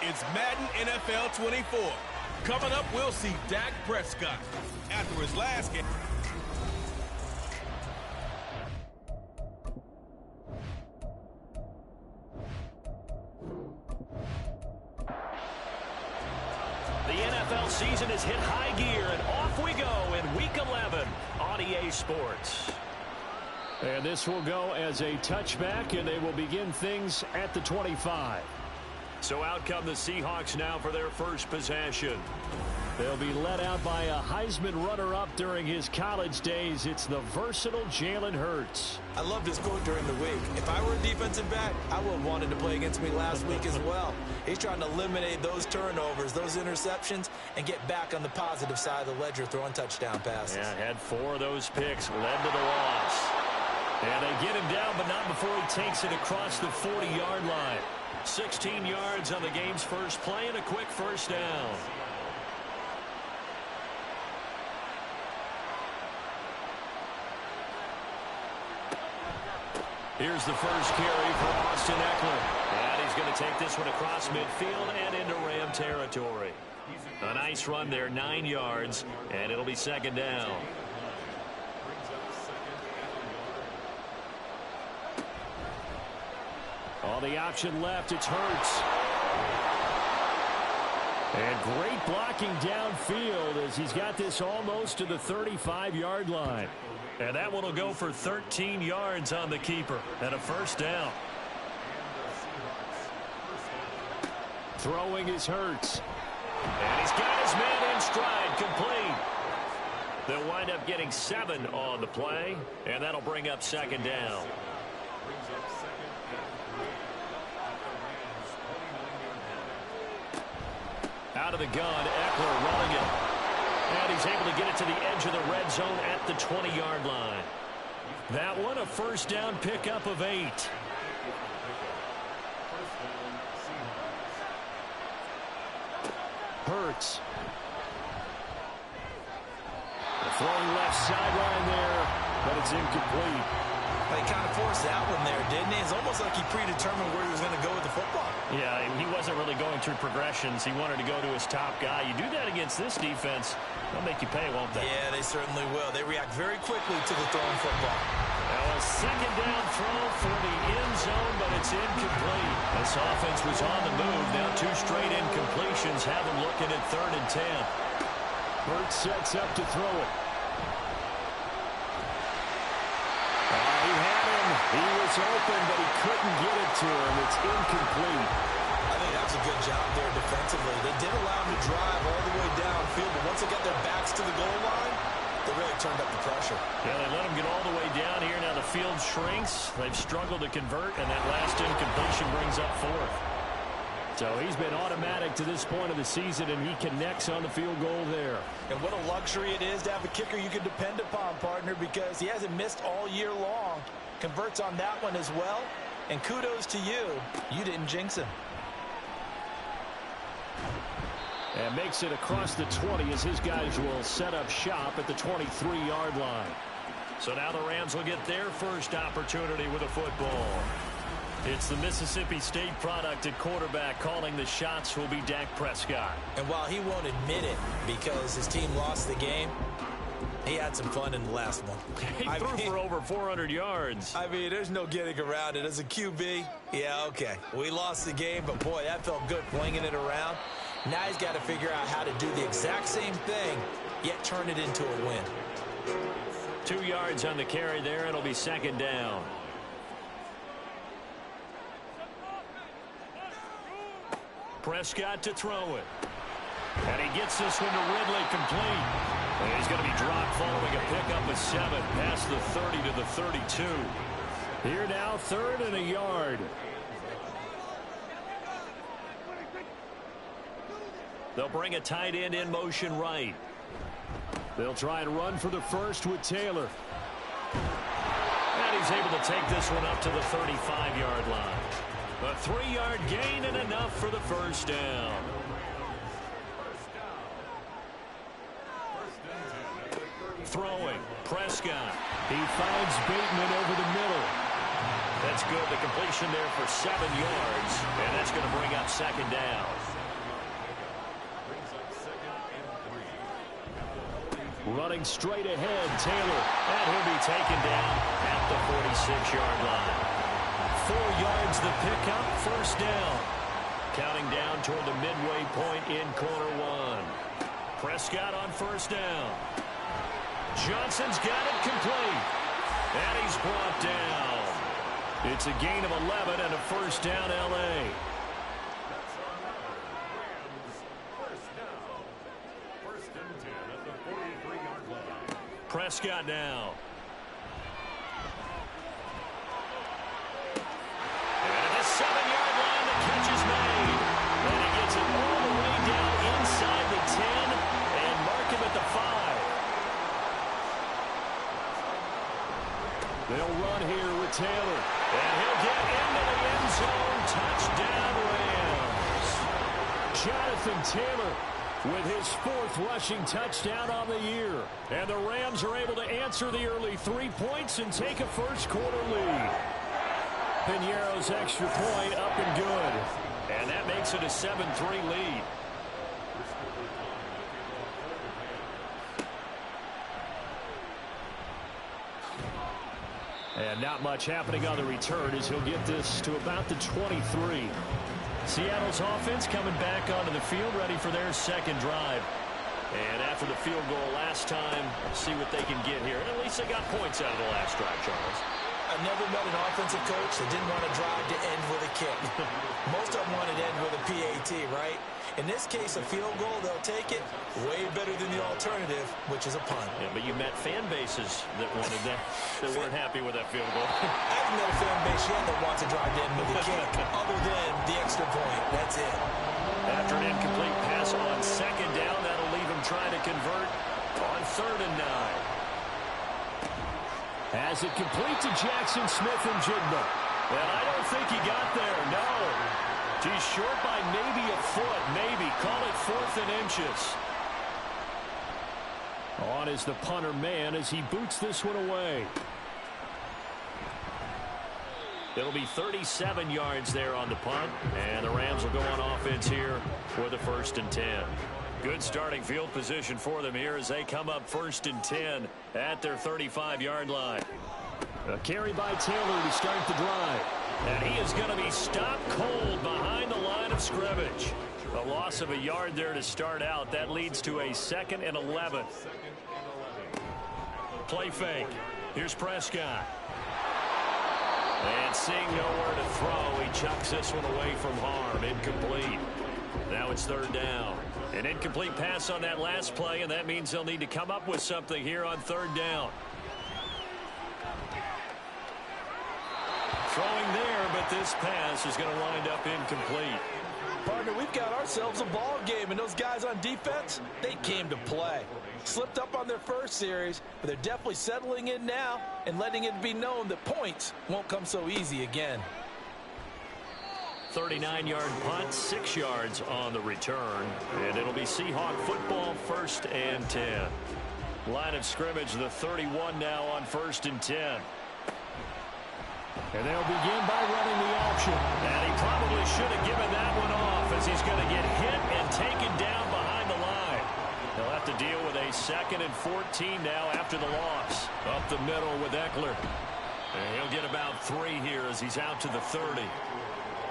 It's Madden NFL 24. Coming up, we'll see Dak Prescott. After his last game. The NFL season has hit high gear, and off we go in Week 11 on EA Sports. And this will go as a touchback, and they will begin things at the 25. So out come the Seahawks now for their first possession. They'll be led out by a Heisman runner-up during his college days. It's the versatile Jalen Hurts. I loved his quote during the week. If I were a defensive back, I would have wanted to play against me last week as well. He's trying to eliminate those turnovers, those interceptions, and get back on the positive side of the ledger throwing touchdown passes. Yeah, had 4 of those picks, led to the loss. And they get him down, but not before he takes it across the 40-yard line. 16 yards on the game's first play and a quick first down. Here's the first carry for Austin Ekeler. And he's going to take this one across midfield and into Ram territory. A nice run there, 9 yards, and it'll be second down. On the option left, it's Hurts. And great blocking downfield as he's got this almost to the 35-yard line. And that one will go for 13 yards on the keeper and a first down. Throwing is Hurts. And he's got his man in stride, complete. They'll wind up getting 7 on the play, and that'll bring up second down. Out of the gun, Ekeler running it. And he's able to get it to the edge of the red zone at the 20-yard line. That one, a first down pickup of 8. Hurts. Throwing left sideline there, but it's incomplete. He kind of forced that one there, didn't he? It's almost like he predetermined where he was going to go with the football. Yeah, he wasn't really going through progressions. He wanted to go to his top guy. You do that against this defense, they'll make you pay, won't they? Yeah, they certainly will. They react very quickly to the throwing football. Now a second down throw for the end zone, but it's incomplete. This offense was on the move. Now 2 straight incompletions have them looking at 3rd and 10. Hurts sets up to throw it. He was open, but he couldn't get it to him. It's incomplete. I think that's a good job there defensively. They did allow him to drive all the way downfield, but once they got their backs to the goal line, they really turned up the pressure. Yeah, they let him get all the way down here. Now the field shrinks. They've struggled to convert, and that last incompletion brings up 4th. So he's been automatic to this point of the season, and he connects on the field goal there. And what a luxury it is to have a kicker you can depend upon, partner, because he hasn't missed all year long. Converts on that one as well. And kudos to you. You didn't jinx him. And makes it across the 20 as his guys will set up shop at the 23-yard line. So now the Rams will get their first opportunity with a football. It's the Mississippi State product at quarterback. Calling the shots will be Dak Prescott. And while he won't admit it because his team lost the game, he had some fun in the last one. He threw for over 400 yards. I mean, there's no getting around it. As a QB, yeah, okay. We lost the game, but boy, that felt good flinging it around. Now he's got to figure out how to do the exact same thing, yet turn it into a win. 2 yards on the carry there. It'll be second down. Prescott to throw it. And he gets this one to Ridley complete. And he's going to be dropped following a pickup of 7 past the 30 to the 32. Here now, 3rd and a yard. They'll bring a tight end in motion right. They'll try and run for the first with Taylor. And he's able to take this one up to the 35-yard line. A 3-yard gain and enough for the first down. Throwing, Prescott. He finds Bateman over the middle. That's good. The completion there for 7 yards, and that's going to bring up second down. Running straight ahead, Taylor. And he'll be taken down at the 46-yard line. 4 yards the pickup, first down. Counting down toward the midway point in quarter one. Prescott on first down. Johnson's got it complete. And he's brought down. It's a gain of 11 and a first down, L.A. Prescott now. And at the 7-yard line, the catch is made. And he gets it all the way down inside the 10 and mark him at the 5. They'll run here with Taylor. And he'll get into the end zone. Touchdown, Rams. Jonathan Taylor with his 4th rushing touchdown on the year. And the Rams are able to answer the early 3 points and take a first-quarter lead. Piñeiro's extra point up and good. And that makes it a 7-3 lead. And not much happening on the return as he'll get this to about the 23. Seattle's offense coming back onto the field, ready for their second drive. And after the field goal last time, see what they can get here. And at least they got points out of the last drive, Charles. I've never met an offensive coach that didn't want to drive to end with a kick. Most of them want to end with a PAT, right? In this case, a field goal, they'll take it way better than the alternative, which is a punt. Yeah, but you met fan bases that wanted that, that weren't happy with that field goal. I haven't met a fan base yet that wants to drive to end with a kick, other than the extra point. That's it. After an incomplete pass on second down, that'll leave him trying to convert on 3rd and 9. Has it complete to Jackson Smith-Njigba. And I don't think he got there, no. He's short by maybe a foot, maybe. Call it 4th and inches. On is the punter man as he boots this one away. It'll be 37 yards there on the punt, and the Rams will go on offense here for the 1st and 10. Good starting field position for them here as they come up 1st and 10 at their 35-yard line. A carry by Taylor to start the drive. And he is going to be stopped cold behind the line of scrimmage. A loss of a yard there to start out. That leads to a 2nd and 11. Play fake. Here's Prescott. And seeing nowhere to throw, he chucks this one away from harm. Incomplete. Now it's 3rd down. An incomplete pass on that last play, and that means they'll need to come up with something here on 3rd down. Throwing there, but this pass is going to wind up incomplete. Partner, we've got ourselves a ball game, and those guys on defense, they came to play. Slipped up on their first series, but they're definitely settling in now and letting it be known that points won't come so easy again. 39-yard punt, 6 yards on the return, and it'll be Seahawk football, 1st and 10. Line of scrimmage, the 31 now on 1st and 10. And they'll begin by running the option. And he probably should have given that one off as he's going to get hit and taken down behind the line. He'll have to deal with a 2nd and 14 now after the loss. Up the middle with Eckler. And he'll get about 3 here as he's out to the 30.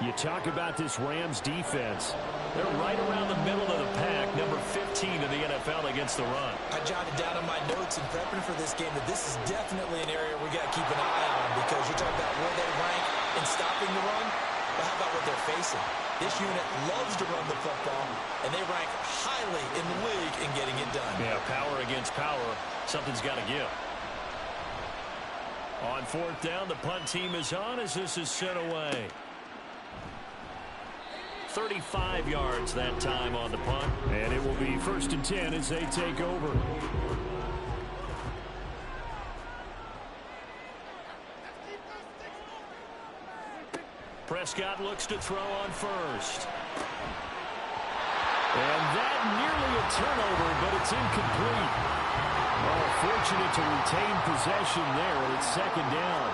You talk about this Rams defense. They're right around the middle of the pack, number 15 in the NFL against the run. I jotted down in my notes in prepping for this game that this is definitely an area we got to keep an eye on, because you talk about where they rank in stopping the run, but how about what they're facing? This unit loves to run the football, and they rank highly in the league in getting it done. Yeah, power against power. Something's got to give. On 4th down, the punt team is on as this is sent away. 35 yards that time on the punt. And it will be 1st and 10 as they take over. Prescott looks to throw on 1st. And that nearly a turnover, but it's incomplete. Oh, fortunate to retain possession there. It's 2nd down.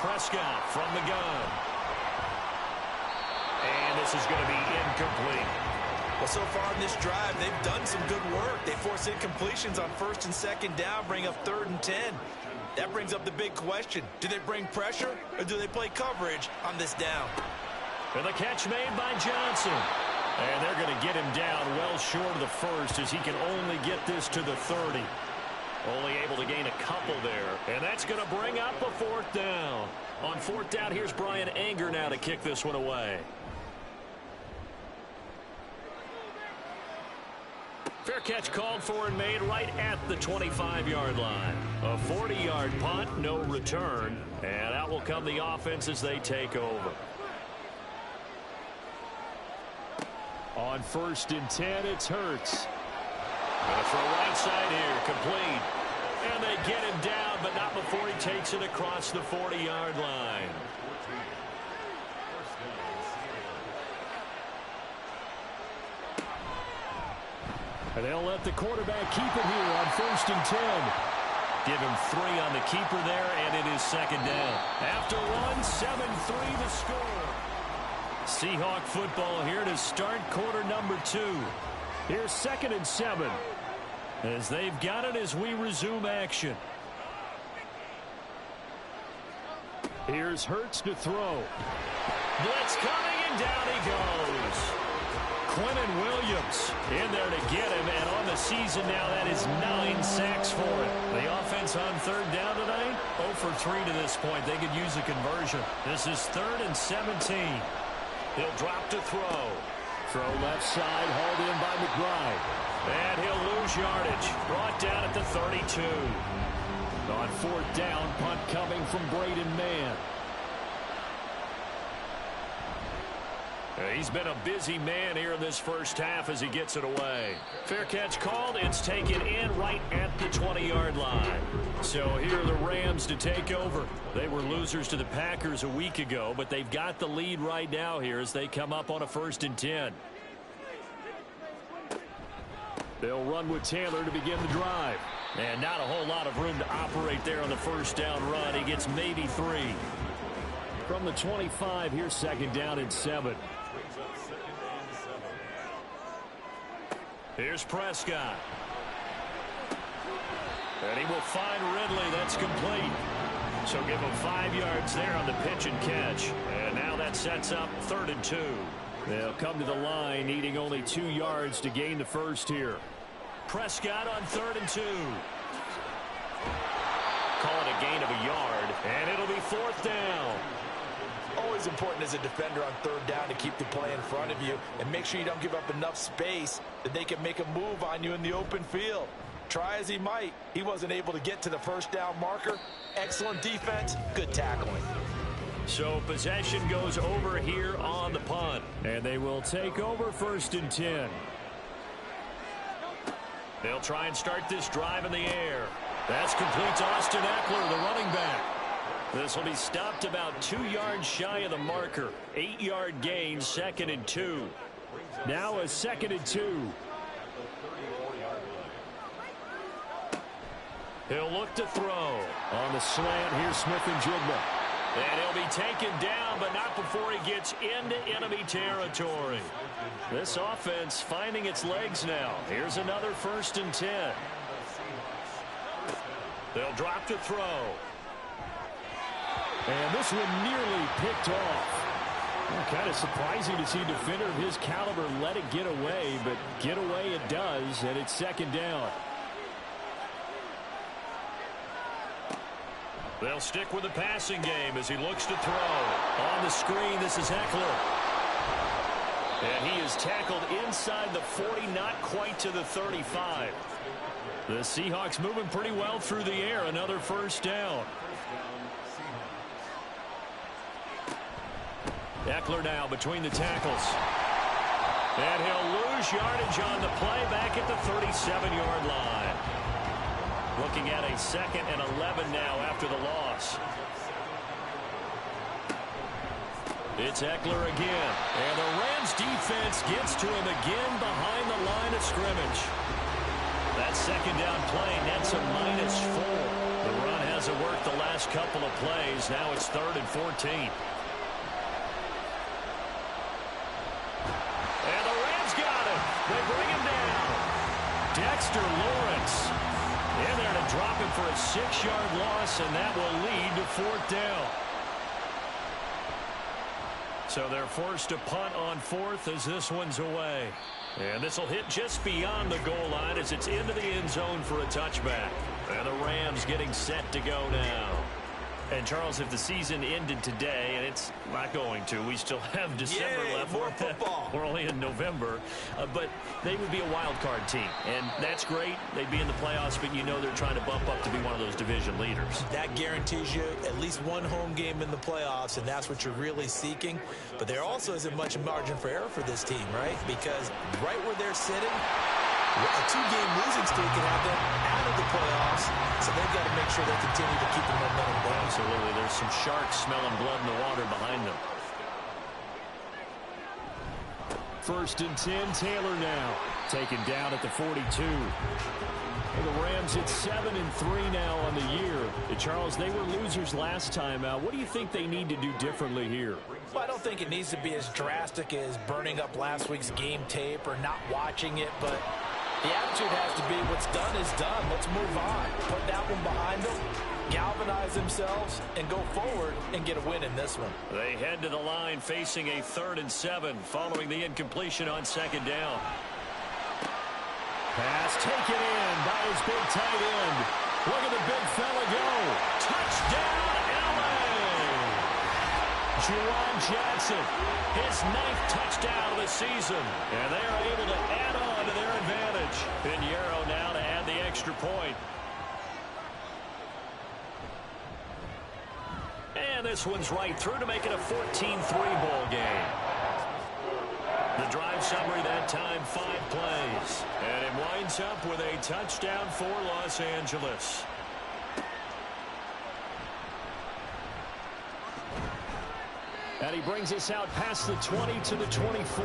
Prescott from the gun. And this is going to be incomplete. Well, so far in this drive, they've done some good work. They force incompletions on 1st and 2nd down, bring up 3rd and 10. That brings up the big question. Do they bring pressure or do they play coverage on this down? And the catch made by Johnson. And they're going to get him down well short of the first as he can only get this to the 30. Only able to gain a couple there. And that's going to bring up a 4th down. On 4th down, here's Brian Anger now to kick this one away. Fair catch called for and made right at the 25-yard line. A 40-yard punt, no return. And out will come the offense as they take over. On 1st and 10, it's Hurts. Gonna throw right side here, complete. And they get him down, but not before he takes it across the 40-yard line. And they'll let the quarterback keep it here on 1st and 10. Give him 3 on the keeper there, and it is 2nd down. After one, 7-3 the score. Seahawk football here to start quarter number 2. Here's 2nd and 7. As they've got it as we resume action. Here's Hurts to throw. Blitz coming, and down he goes. Quinnen Williams in there to get him, and on the season now, that is 9 sacks for him. The offense on 3rd down tonight, 0 for 3 to this point. They could use a conversion. This is 3rd and 17. He'll drop to throw. Throw left side, hauled in by McBride. And he'll lose yardage. Brought down at the 32. On 4th down, punt coming from Braden Mann. He's been a busy man here in this first half as he gets it away. Fair catch called. It's taken in right at the 20-yard line. So here are the Rams to take over. They were losers to the Packers a week ago, but they've got the lead right now here as they come up on a 1st and 10. They'll run with Taylor to begin the drive. And not a whole lot of room to operate there on the 1st down run. He gets maybe 3. From the 25, here's 2nd down and 7. Here's Prescott. And he will find Ridley. That's complete. So give him 5 yards there on the pitch and catch. And now that sets up 3rd and 2. They'll come to the line, needing only 2 yards to gain the first here. Prescott on 3rd and 2. Call it a gain of a yard. And it'll be 4th down. Always important as a defender on 3rd down to keep the play in front of you and make sure you don't give up enough space that they can make a move on you in the open field. Try as he might, he wasn't able to get to the 1st down marker. Excellent defense, good tackling. So possession goes over here on the punt. And they will take over 1st and 10. They'll try and start this drive in the air. That's complete to Austin Eckler, the running back. This will be stopped about 2 yards shy of the marker. 8-yard gain, 2nd and 2. Now a 2nd and 2. He'll look to throw. On the slant, here's Smith-Njigba. And he'll be taken down, but not before he gets into enemy territory. This offense finding its legs now. Here's another 1st and 10. They'll drop to throw. And this one nearly picked off. Well, kind of surprising to see a defender of his caliber let it get away, but get away it does, and it's 2nd down. They'll stick with the passing game as he looks to throw. On the screen, this is Eckler. And he is tackled inside the 40, not quite to the 35. The Seahawks moving pretty well through the air. Another 1st down. Eckler now between the tackles. And he'll lose yardage on the play back at the 37-yard line. Looking at a 2nd and 11 now after the loss. It's Eckler again. And the Rams defense gets to him again behind the line of scrimmage. That 2nd down play nets a -4. The run hasn't worked the last couple of plays. Now it's 3rd and 14. And the Rams got him. They bring him down. Dexter Lawrence in there to drop him for a 6-yard loss, and that will lead to 4th down. So they're forced to punt on 4th as this one's away. And this will hit just beyond the goal line as it's into the end zone for a touchback. And the Rams getting set to go now. And, Charles, if the season ended today, and it's not going to, we still have December left. More football. We're only in November. But they would be a wild card team. And that's great. They'd be in the playoffs, but you know they're trying to bump up to be one of those division leaders. That guarantees you at least one home game in the playoffs, and that's what you're really seeking. But there also isn't much margin for error for this team, right? Because right where they're sitting, a 2-game losing streak can have them out of the playoffs, so they've got to make sure they continue to keep the momentum going. Absolutely. There's some sharks smelling blood in the water behind them. 1st and 10, Taylor now. Taken down at the 42. And the Rams at 7-3 now on the year. And Charles, they were losers last time out. What do you think they need to do differently here? Well, I don't think it needs to be as drastic as burning up last week's game tape or not watching it, but the attitude has to be what's done is done. Let's move on. Put that one behind them, galvanize themselves, and go forward and get a win in this one. They head to the line facing a 3rd and 7 following the incompletion on 2nd down. Pass taken in by his big tight end. Look at the big fella go. Touchdown, L.A. Juwan Johnson, his 9th touchdown of the season. And they are able to add on to their advantage. Pinheiro now to add the extra point. And this one's right through to make it a 14-3 ball game. The drive summary that time, 5 plays. And it winds up with a touchdown for Los Angeles. And he brings us out past the 20 to the 24.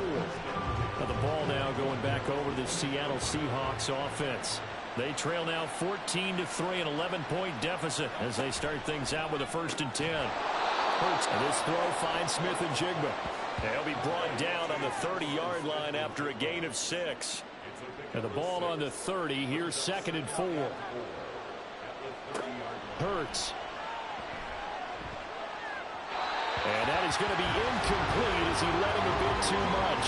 Now the ball now going back over the Seattle Seahawks offense. They trail now 14-3, an 11-point deficit as they start things out with a 1st and 10. Hurts, and this throw finds Smith and Jigba. They'll be brought down on the 30-yard line after a gain of 6. And the ball on the 30, here's 2nd and 4. Hurts. And that is going to be incomplete as he let him a bit too much.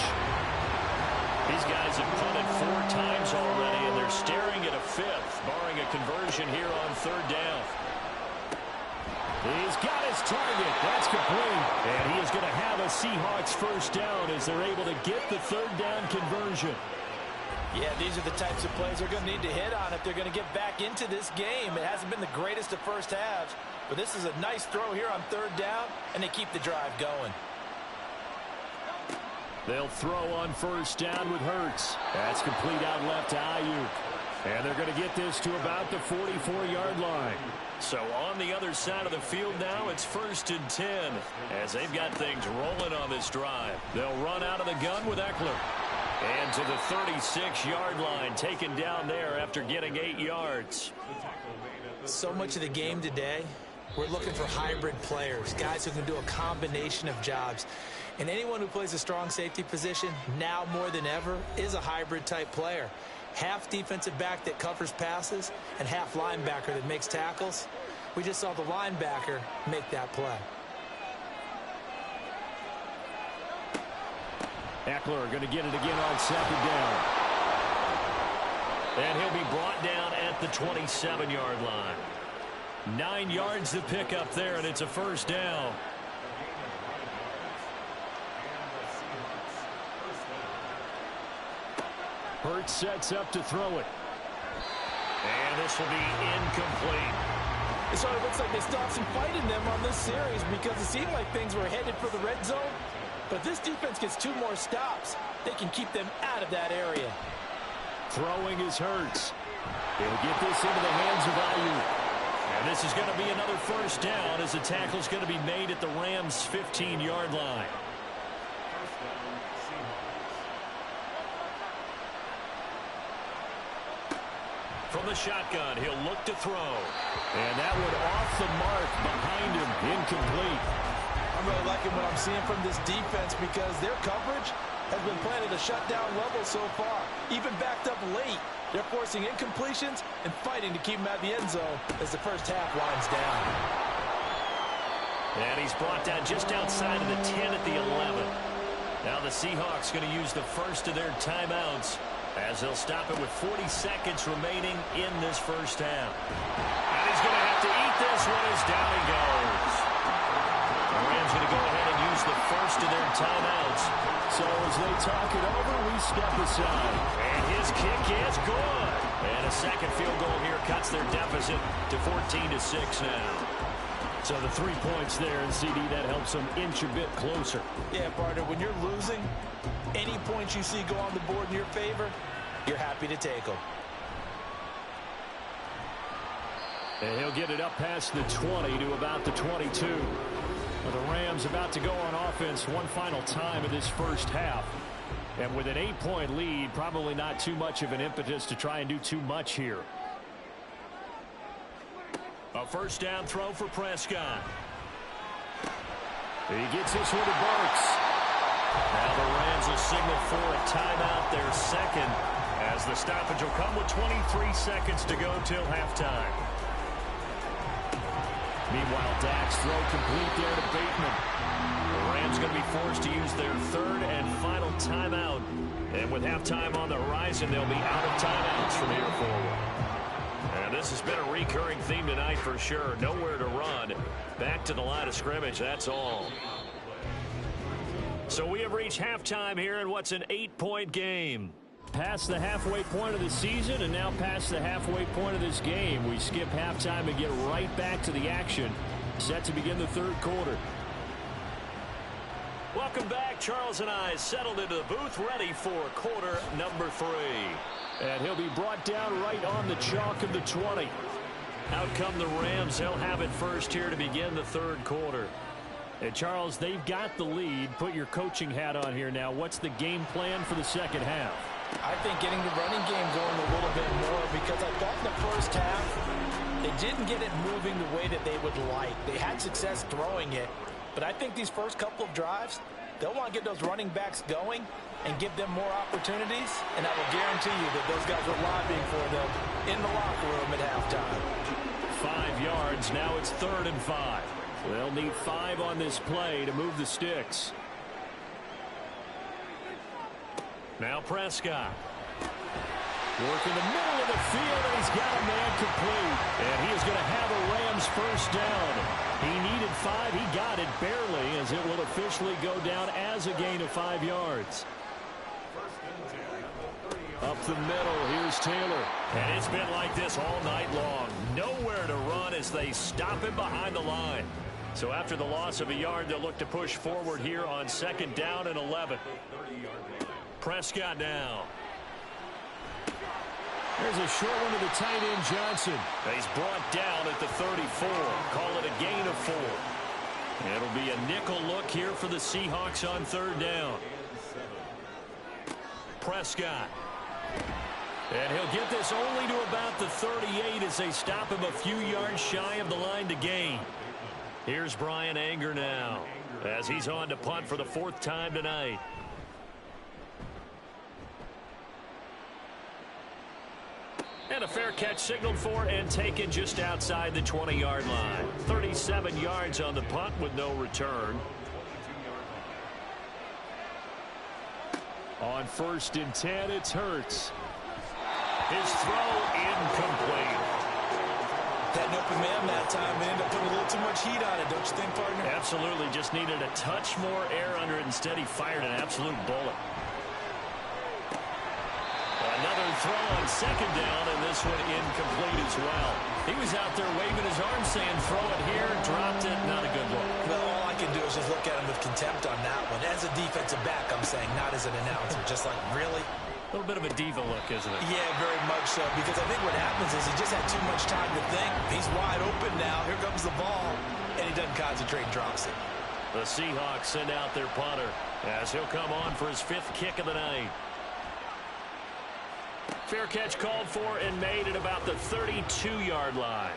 These guys have punted 4 times already, and they're staring at a 5th, barring a conversion here on 3rd down. He's got his target. That's complete. And he is going to have a Seahawks 1st down as they're able to get the 3rd down conversion. Yeah, these are the types of plays they're going to need to hit on if they're going to get back into this game. It hasn't been the greatest of first halves, but this is a nice throw here on 3rd down, and they keep the drive going. They'll throw on 1st down with Hurts. That's complete out left to Ayuk. And they're going to get this to about the 44-yard line. So on the other side of the field now, it's 1st and 10 as they've got things rolling on this drive. They'll run out of the gun with Eckler. And to the 36-yard line, taken down there after getting 8 yards. So much of the game today, we're looking for hybrid players, guys who can do a combination of jobs. And anyone who plays a strong safety position, now more than ever, is a hybrid-type player. Half defensive back that covers passes and half linebacker that makes tackles. We just saw the linebacker make that play. Eckler going to get it again on 2nd down. And he'll be brought down at the 27-yard line. 9 yards to pick up there, and it's a 1st down. Hurts sets up to throw it. And this will be incomplete. So it looks like they still have some fight in them on this series because it seemed like things were headed for the red zone. But if this defense gets 2 more stops, they can keep them out of that area. Throwing is Hurts. He'll get this into the hands of Ayuk. And this is going to be another 1st down as the tackle's going to be made at the Rams' 15-yard line. From the shotgun, he'll look to throw. And that one off the mark behind him, incomplete. I'm really liking what I'm seeing from this defense because their coverage has been playing at a shutdown level so far. Even backed up late, they're forcing incompletions and fighting to keep them out of the end zone as the first half winds down. And he's brought down just outside of the 10 at the 11. Now the Seahawks going to use the first of their timeouts as they'll stop it with 40 seconds remaining in this first half. And he's going to have to eat this one as down he goes. The Rams going to go ahead and use the first of their timeouts. So as they talk it over, we step aside. And his kick is good. And a second field goal here cuts their deficit to 14-6 now. So the 3 points there, and CD, that helps them inch a bit closer. Yeah, partner, when you're losing, any points you see go on the board in your favor, you're happy to take them. And he'll get it up past the 20 to about the 22. Well, the Rams about to go on offense one final time in this first half. And with an 8-point lead, probably not too much of an impetus to try and do too much here. A first down throw for Prescott. He gets this one to Burks. Now the Rams will signal for a timeout, their second, as the stoppage will come with 23 seconds to go till halftime. Meanwhile, Dak's throw complete there to Bateman. The Rams going to be forced to use their third and final timeout. And with halftime on the horizon, they'll be out of timeouts from here forward. And this has been a recurring theme tonight for sure. Nowhere to run. Back to the line of scrimmage, that's all. So we have reached halftime here in what's an 8-point game. Past the halfway point of the season and now past the halfway point of this game. We skip halftime and get right back to the action. Set to begin the third quarter. Welcome back. Charles and I settled into the booth ready for quarter number 3. And he'll be brought down right on the chalk of the 20. Out come the Rams. They'll have it first here to begin the third quarter. And Charles, they've got the lead. Put your coaching hat on here now. What's the game plan for the second half? I think getting the running game going a little bit more because I thought in the first half they didn't get it moving the way that they would like. They had success throwing it, but I think these first couple of drives, they'll want to get those running backs going and give them more opportunities, and I will guarantee you that those guys are lobbying for them in the locker room at halftime. 5 yards. Now it's 3rd and 5. They'll need 5 on this play to move the sticks. Now Prescott. Work in the middle of the field, and he's got a man complete. And he is going to have a Rams first down. He needed 5. He got it barely, as it will officially go down as a gain of 5 yards. Up the middle, here's Taylor. And it's been like this all night long. Nowhere to run as they stop him behind the line. So after the loss of a yard, they'll look to push forward here on 2nd down and 11. Prescott now. There's a short one to the tight end, Johnson. He's brought down at the 34. Call it a gain of 4. It'll be a nickel look here for the Seahawks on 3rd down. Prescott. And he'll get this only to about the 38 as they stop him a few yards shy of the line to gain. Here's Brian Anger now as he's on to punt for the 4th time tonight. And a fair catch signaled for and taken just outside the 20-yard line. 37 yards on the punt with no return. On 1st and 10, it's Hurts. His throw incomplete. Had an open man that time and ended up putting a little too much heat on it, don't you think, partner? Absolutely. Just needed a touch more air under it. Instead, he fired an absolute bullet. Another throw on 2nd down, and this one incomplete as well. He was out there waving his arm saying, throw it here, dropped it. Not a good look. Well, all I can do is just look at him with contempt on that one. As a defensive back, I'm saying, not as an announcer. Just like, really? A little bit of a diva look, isn't it? Yeah, very much so, because I think what happens is he just had too much time to think. He's wide open now. Here comes the ball, and he doesn't concentrate and drops it. The Seahawks send out their punter as he'll come on for his 5th kick of the night. Fair catch called for and made at about the 32-yard line.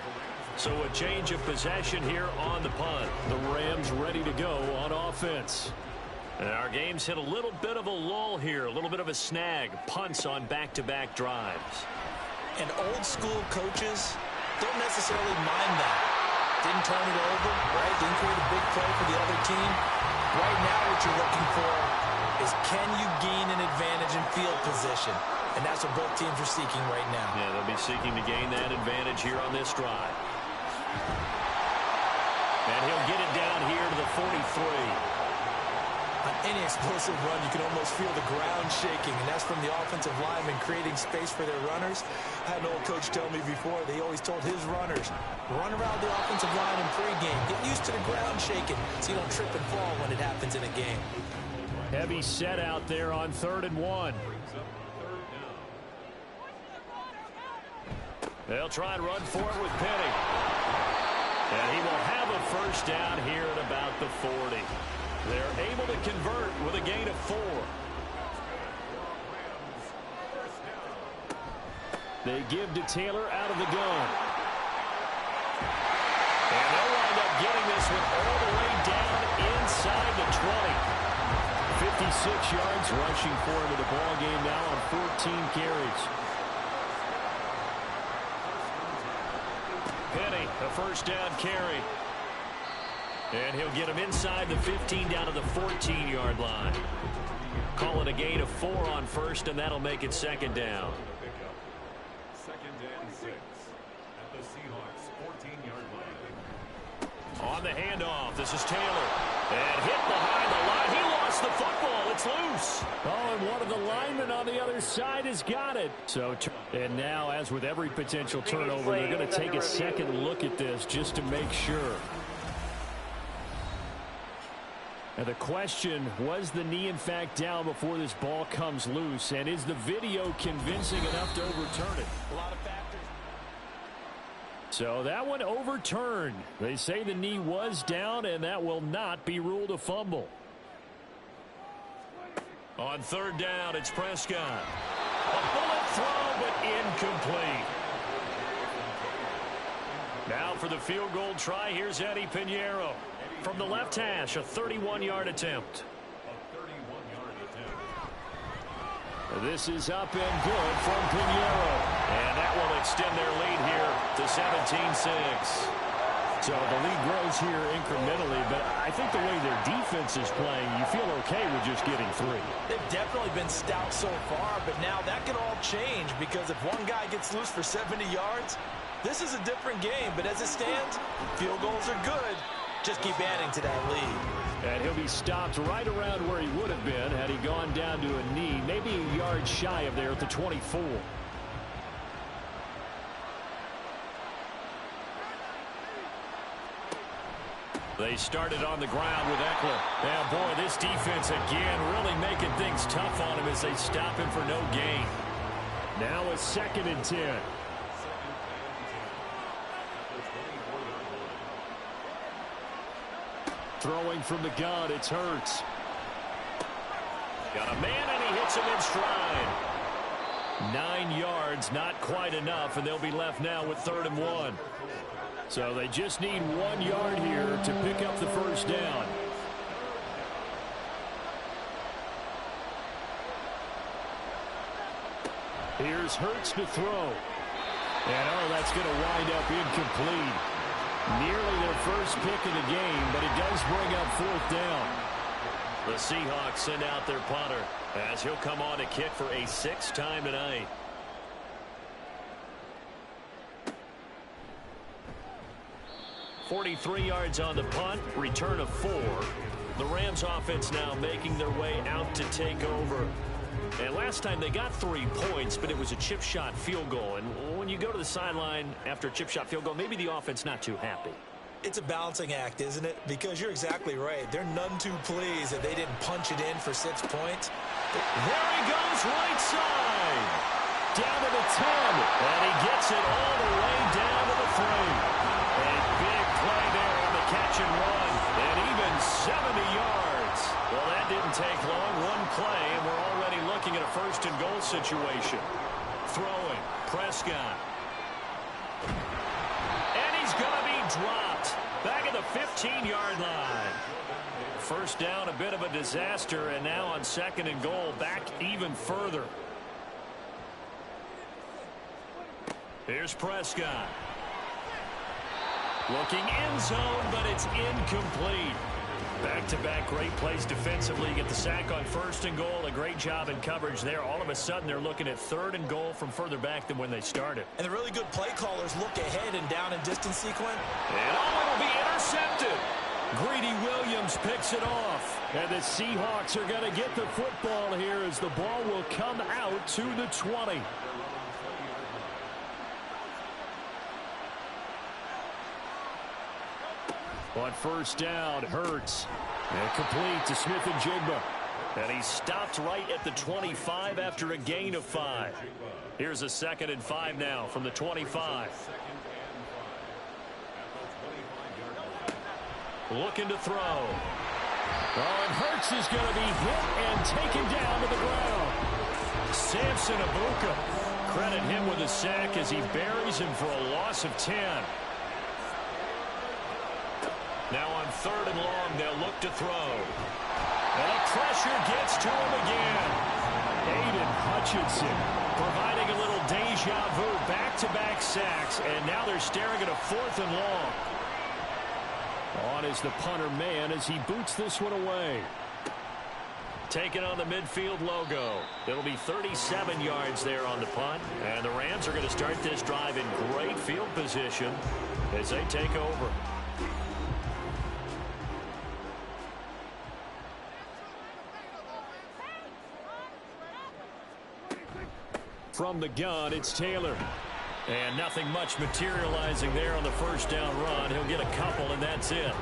So a change of possession here on the punt. The Rams ready to go on offense. And our game's hit a little bit of a lull here, a little bit of a snag. Punts on back-to-back drives. And old-school coaches don't necessarily mind that. Didn't turn it over, right? Didn't create a big play for the other team. Right now what you're looking for is can you gain an advantage in field position? And that's what both teams are seeking right now. Yeah, they'll be seeking to gain that advantage here on this drive. And he'll get it down here to the 43. On any explosive run, you can almost feel the ground shaking, and that's from the offensive linemen creating space for their runners. I had an old coach tell me before, they always told his runners, run around the offensive line in pregame. Get used to the ground shaking so you don't trip and fall when it happens in a game. Heavy set out there on 3rd and 1. They'll try and run for it with Penny. And he will have a first down here at about the 40. They're able to convert with a gain of 4. They give to Taylor out of the gun. And they'll wind up getting this one all the way down inside the 20. 56 yards rushing for him in the ball game now on 14 carries. Penny, a first down carry. And he'll get him inside the 15 down to the 14-yard line. Calling a gain of 4 on first, and that'll make it 2nd down. 2nd and 6 at the Seahawks 14-yard line. On the handoff, this is Taylor. And hit behind the line. He lost the football. It's loose. Oh, and one of the linemen on the other side has got it. And now, as with every potential turnover, they're going to take a second look at this just to make sure. Now the question, was the knee in fact down before this ball comes loose? And is the video convincing enough to overturn it? A lot of factors. So that one overturned. They say the knee was down, and that will not be ruled a fumble. On 3rd down, it's Prescott. A bullet throw, but incomplete. Now for the field goal try, here's Eddie Pinheiro. From the left hash, a 31-yard attempt. This is up and good from Pinheiro. And that will extend their lead here to 17-6. So the lead grows here incrementally, but I think the way their defense is playing, you feel okay with just getting 3. They've definitely been stout so far, but now that could all change because if one guy gets loose for 70 yards, this is a different game. But as it stands, field goals are good. Just keep adding to that lead. And he'll be stopped right around where he would have been had he gone down to a knee, maybe a yard shy of there at the 24. They started on the ground with Eckler. And boy, this defense again really making things tough on him as they stop him for no gain. Now a 2nd and 10. Throwing from the gun, it's Hurts. Got a man, and he hits him in stride. 9 yards, not quite enough, and they'll be left now with 3rd and 1. So they just need 1 yard here to pick up the first down. Here's Hurts to throw. And oh, that's going to wind up incomplete. Nearly their first pick of the game, but it does bring up 4th down. The Seahawks send out their punter as he'll come on to kick for a 6th time tonight. .43 yards on the punt, return of 4. The Rams offense now making their way out to take over. And last time they got 3 points, but it was a chip shot field goal. And when you go to the sideline after a chip shot field goal, maybe the offense not too happy. It's a balancing act, isn't it? Because you're exactly right. They're none too pleased that they didn't punch it in for 6 points. There he goes, right side. Down to the 10. And he gets it all the way down to the 3. A big play there on the catch and run. And even 70 yards. Well, that didn't take long. 1 play, and we're already looking at a 1st and goal situation. throwing. Prescott. And he's going to be dropped. Back at the 15-yard line. First down, a bit of a disaster, and now on 2nd and goal, back even further. Here's Prescott. Looking end zone, but it's incomplete. Back-to-back great plays defensively. You get the sack on 1st and goal. A great job in coverage there. All of a sudden, they're looking at 3rd and goal from further back than when they started. And the really good play callers look ahead and down and distance sequence. And it'll be intercepted. Greedy Williams picks it off. And the Seahawks are going to get the football here as the ball will come out to the 20. On 1st down, Hurts. And complete to Smith-Njigba. And he stopped right at the 25 after a gain of 5. Here's a 2nd and 5 now from the 25. Looking to throw. Oh, and Hurts is going to be hit and taken down to the ground. Samson Abuka. Credit him with a sack as he buries him for a loss of 10. Now on 3rd and long, they'll look to throw. And the pressure gets to him again. Aiden Hutchinson providing a little deja vu, back-to-back sacks, and now they're staring at a 4th and long. On is the punter man as he boots this one away. Taking on the midfield logo. It'll be 37 yards there on the punt. And the Rams are going to start this drive in great field position as they take over. From the gun, it's Taylor. And nothing much materializing there on the 1st down run. He'll get a couple, and that's it.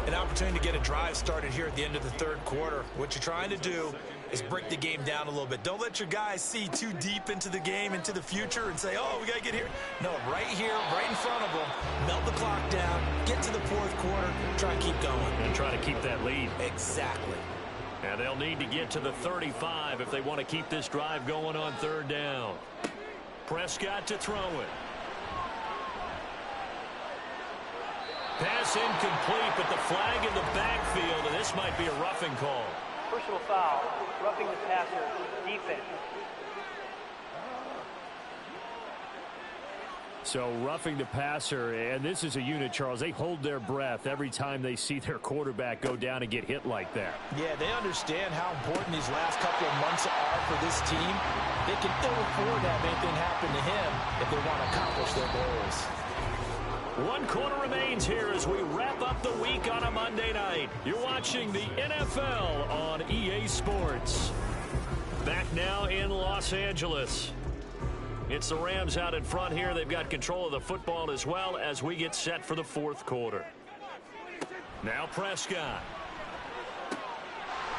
An opportunity to get a drive started here at the end of the 3rd quarter. What you're trying to do is break the game down a little bit. Don't let your guys see too deep into the game, into the future, and say, oh, we got to get here. No, right here, right in front of them, melt the clock down, get to the 4th quarter, try and keep going. And try to keep that lead. Exactly. And they'll need to get to the 35 if they want to keep this drive going on 3rd down. Prescott to throw it. Pass incomplete, but the flag in the backfield, and this might be a roughing call. Personal foul, roughing the passer, defense. So roughing the passer, and this is a unit, Charles. They hold their breath every time they see their quarterback go down and get hit like that. Yeah, they understand how important these last couple of months are for this team. They can ill afford to have anything happen to him if they want to accomplish their goals. 1 quarter remains here as we wrap up the week on a Monday night. You're watching the NFL on EA Sports. Back now in Los Angeles. It's the Rams out in front here. They've got control of the football as well as we get set for the 4th quarter. Now Prescott.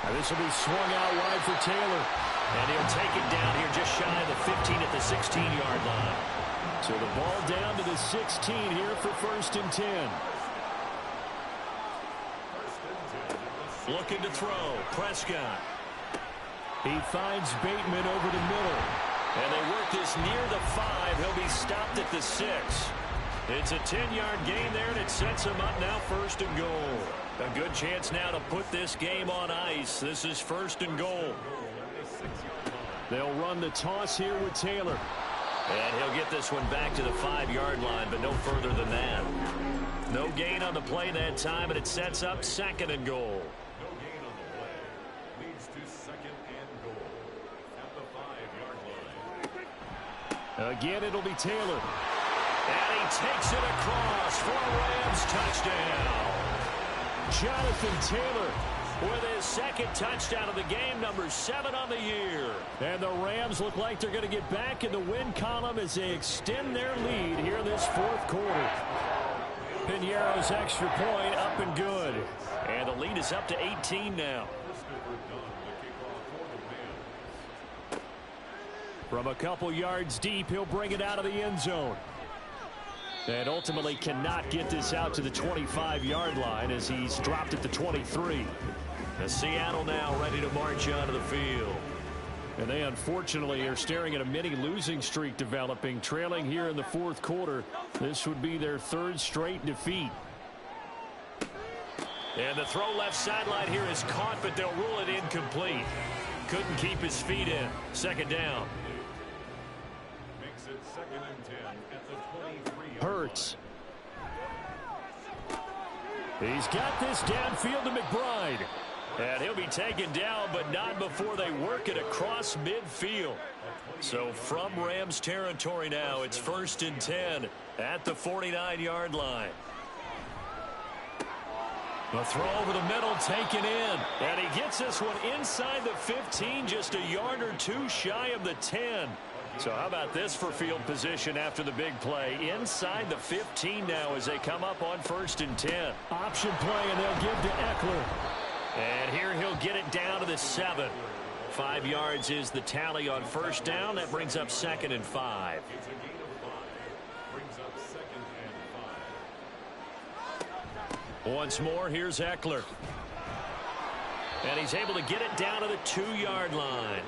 Now this will be swung out wide for Taylor. And he'll take it down here just shy of the 15 at the 16-yard line. So the ball down to the 16 here for 1st and 10. Looking to throw. Prescott. He finds Bateman over to Miller. And they work this near the 5. He'll be stopped at the 6. It's a 10-yard gain there, and it sets him up now 1st and goal. A good chance now to put this game on ice. This is 1st and goal. They'll run the toss here with Taylor. And he'll get this one back to the 5-yard line, but no further than that. No gain on the play that time, and it sets up 2nd and goal. Again, it'll be Taylor. And he takes it across for a Rams touchdown. Jonathan Taylor with his 2nd touchdown of the game, number 7 on the year. And the Rams look like they're going to get back in the win column as they extend their lead here in this 4th quarter. Piñeiro's extra point up and good. And the lead is up to 18 now. From a couple yards deep, he'll bring it out of the end zone. And ultimately cannot get this out to the 25-yard line as he's dropped at the 23. The Seattle now ready to march onto the field. And they unfortunately are staring at a mini losing streak developing, trailing here in the fourth quarter. This would be their third straight defeat. And the throw left sideline here is caught, but they'll rule it incomplete. Couldn't keep his feet in. Second down. Makes it 2nd and 10 at the 23. Hurts. He's got this downfield to McBride. And he'll be taken down, but not before they work it across midfield. So from Rams territory now, it's 1st and 10 at the 49-yard line. The throw over the middle taken in. And he gets this one inside the 15, just a yard or two shy of the 10. So how about this for field position after the big play? Inside the 15 now as they come up on 1st and 10. Option play, and they'll give to Eckler. And here he'll get it down to the 7. 5 yards is the tally on 1st down. That brings up 2nd and 5. Once more, here's Eckler. And he's able to get it down to the 2-yard line.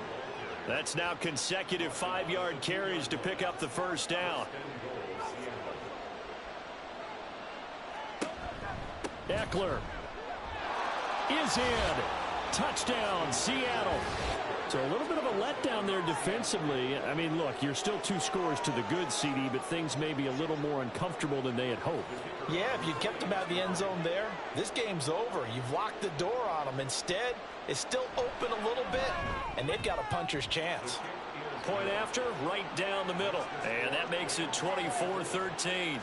That's now consecutive 5-yard carries to pick up the 1st down. Eckler is in. Touchdown, Seattle. So a little bit of a letdown there defensively. I mean, look, you're still 2 scores to the good, CD, but things may be a little more uncomfortable than they had hoped. Yeah, if you kept them out of the end zone there, this game's over. You've locked the door on them. Instead, it's still open a little bit, and they've got a puncher's chance. Point after, right down the middle. And that makes it 24-13.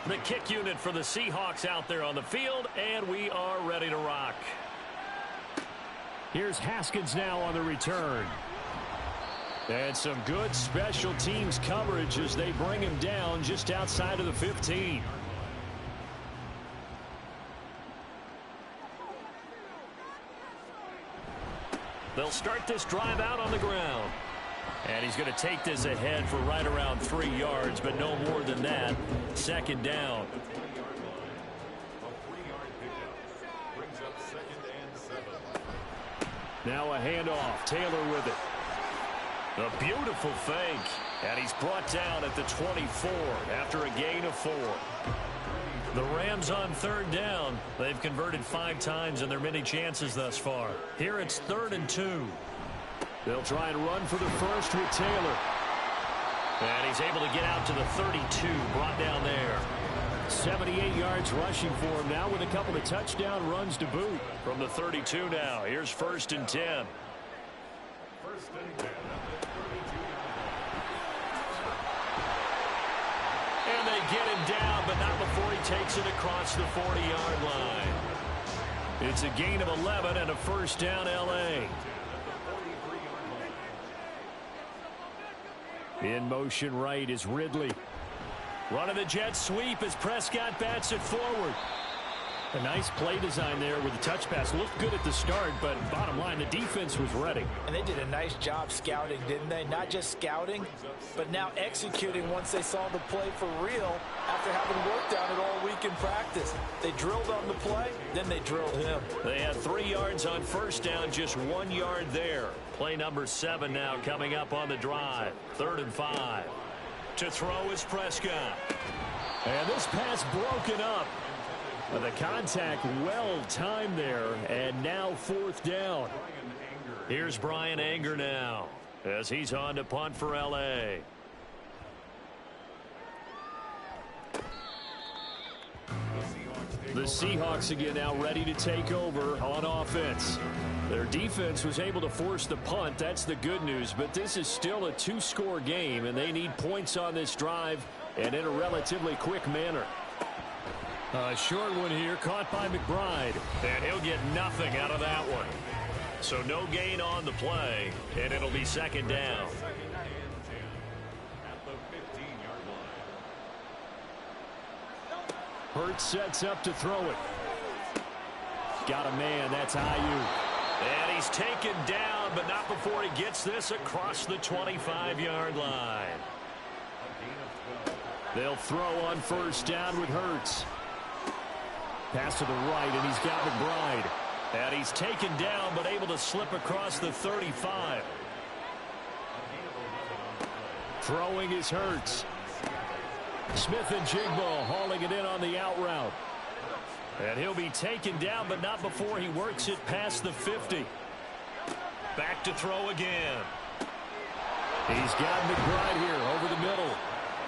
The kick unit for the Seahawks out there on the field, and we are ready to rock. Here's Haskins now on the return. And some good special teams coverage as they bring him down just outside of the 15. They'll start this drive out on the ground. And he's going to take this ahead for right around 3 yards, but no more than that. 2nd down. Now a handoff. Taylor with it. A beautiful fake. And he's brought down at the 24 after a gain of 4. The Rams on 3rd down. They've converted 5 times in their many chances thus far. Here it's 3rd and 2. They'll try and run for the first with Taylor. And he's able to get out to the 32, brought down there. 78 yards rushing for him now with a couple of touchdown runs to boot. From the 32 now, here's 1st and 10. 1st and 10. And they get him down, but not before he takes it across the 40-yard line. It's a gain of 11 and a 1st down, L.A. In motion right is Ridley. Running the jet sweep as Prescott bats it forward. A nice play design there with the touch pass. Looked good at the start, but bottom line, the defense was ready. And they did a nice job scouting, didn't they? Not just scouting, but now executing once they saw the play for real after having worked on it all week in practice. They drilled on the play, then they drilled him. They had 3 yards on 1st down, just 1 yard there. Play number 7 now coming up on the drive. 3rd and 5. To throw is Prescott. And this pass broken up. The contact well timed there, and now 4th down. Here's Brian Anger now as he's on to punt for L.A. The Seahawks again now ready to take over on offense. Their defense was able to force the punt. That's the good news, but this is still a 2-score game, and they need points on this drive and in a relatively quick manner. A short one here, caught by McBride. And he'll get nothing out of that one. So no gain on the play, and it'll be 2nd down. Hurts sets up to throw it. Got a man, that's Ayuk. And he's taken down, but not before he gets this across the 25-yard line. They'll throw on 1st down with Hurts. Pass to the right, and he's got McBride. And he's taken down, but able to slip across the 35. Throwing is Hurts. Smith and Jigbo hauling it in on the out route. And he'll be taken down, but not before he works it past the 50. Back to throw again. He's got McBride here over the middle.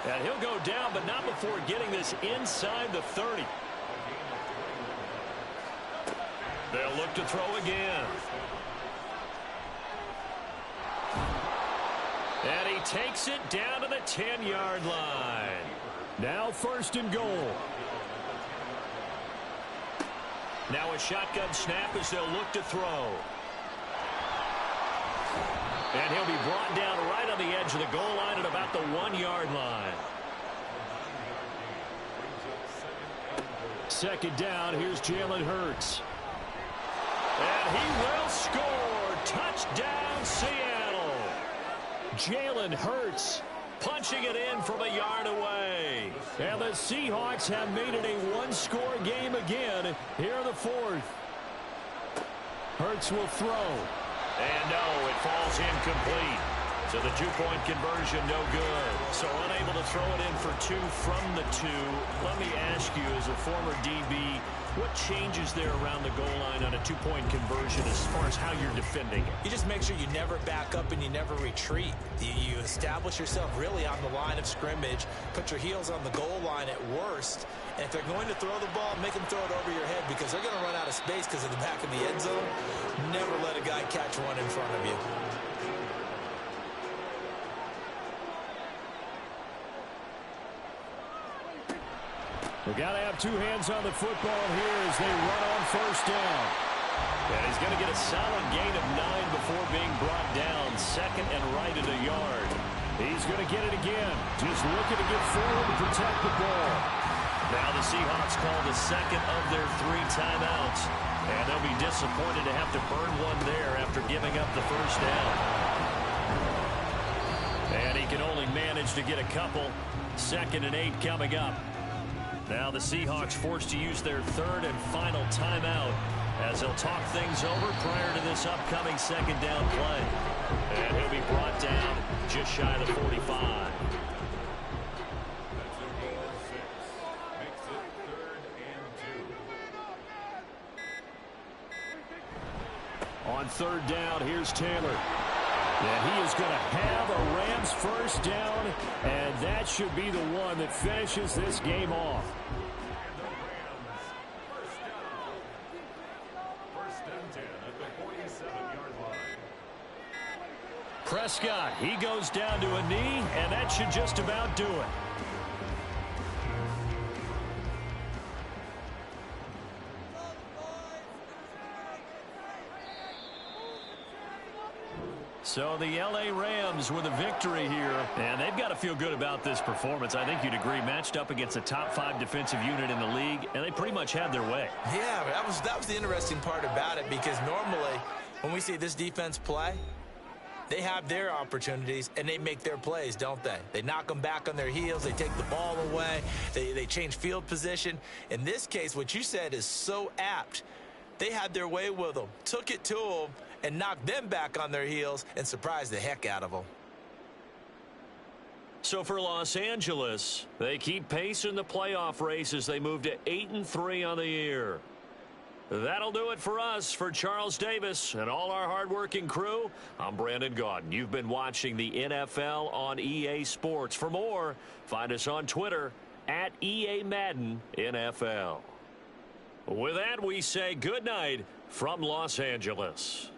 And he'll go down, but not before getting this inside the 30. They'll look to throw again. And he takes it down to the 10-yard line. Now 1st and goal. Now a shotgun snap as they'll look to throw. And he'll be brought down right on the edge of the goal line at about the 1-yard line. 2nd down, here's Jalen Hurts. And he will score. Touchdown, Seattle. Jalen Hurts punching it in from a yard away. And the Seahawks have made it a one-score game again here in the 4th. Hurts will throw. And no, it falls incomplete. So the 2-point conversion no good. So unable to throw it in for 2 from the 2. Let me ask you, as a former DB, what changes there around the goal line on a 2-point conversion as far as how you're defending it? You just make sure you never back up and you never retreat. You establish yourself really on the line of scrimmage, put your heels on the goal line at worst, and if they're going to throw the ball, make them throw it over your head because they're going to run out of space because of the back of the end zone. Never let a guy catch one in front of you. We've got to have 2 hands on the football here as they run on 1st down. And he's going to get a solid gain of 9 before being brought down. 2nd and right at a yard. He's going to get it again. Just looking to get forward to protect the ball. Now the Seahawks call the 2nd of their 3 timeouts. And they'll be disappointed to have to burn one there after giving up the 1st down. And he can only manage to get a couple. 2nd and 8 coming up. Now the Seahawks forced to use their 3rd and final timeout as they'll talk things over prior to this upcoming 2nd down play. And he'll be brought down just shy of the 45. On 3rd down, here's Taylor. And he is going to have a Rams 1st down, and that should be the one that finishes this game off. Prescott, he goes down to a knee, and that should just about do it. So the L.A. Rams with a victory here, and they've got to feel good about this performance. I think you'd agree, matched up against a top 5 defensive unit in the league, and they pretty much had their way. Yeah, that was the interesting part about it, because normally when we see this defense play, they have their opportunities and they make their plays, don't they? They knock them back on their heels. They take the ball away. They change field position. In this case, what you said is so apt. They had their way with them, took it to them, and knocked them back on their heels and surprised the heck out of them. So for Los Angeles, they keep pace in the playoff race as they move to 8-3 on the year. That'll do it for us. For Charles Davis and all our hardworking crew, I'm Brandon Gaudin. You've been watching the NFL on EA Sports. For more, find us on Twitter at EA Madden NFL. With that, we say good night from Los Angeles.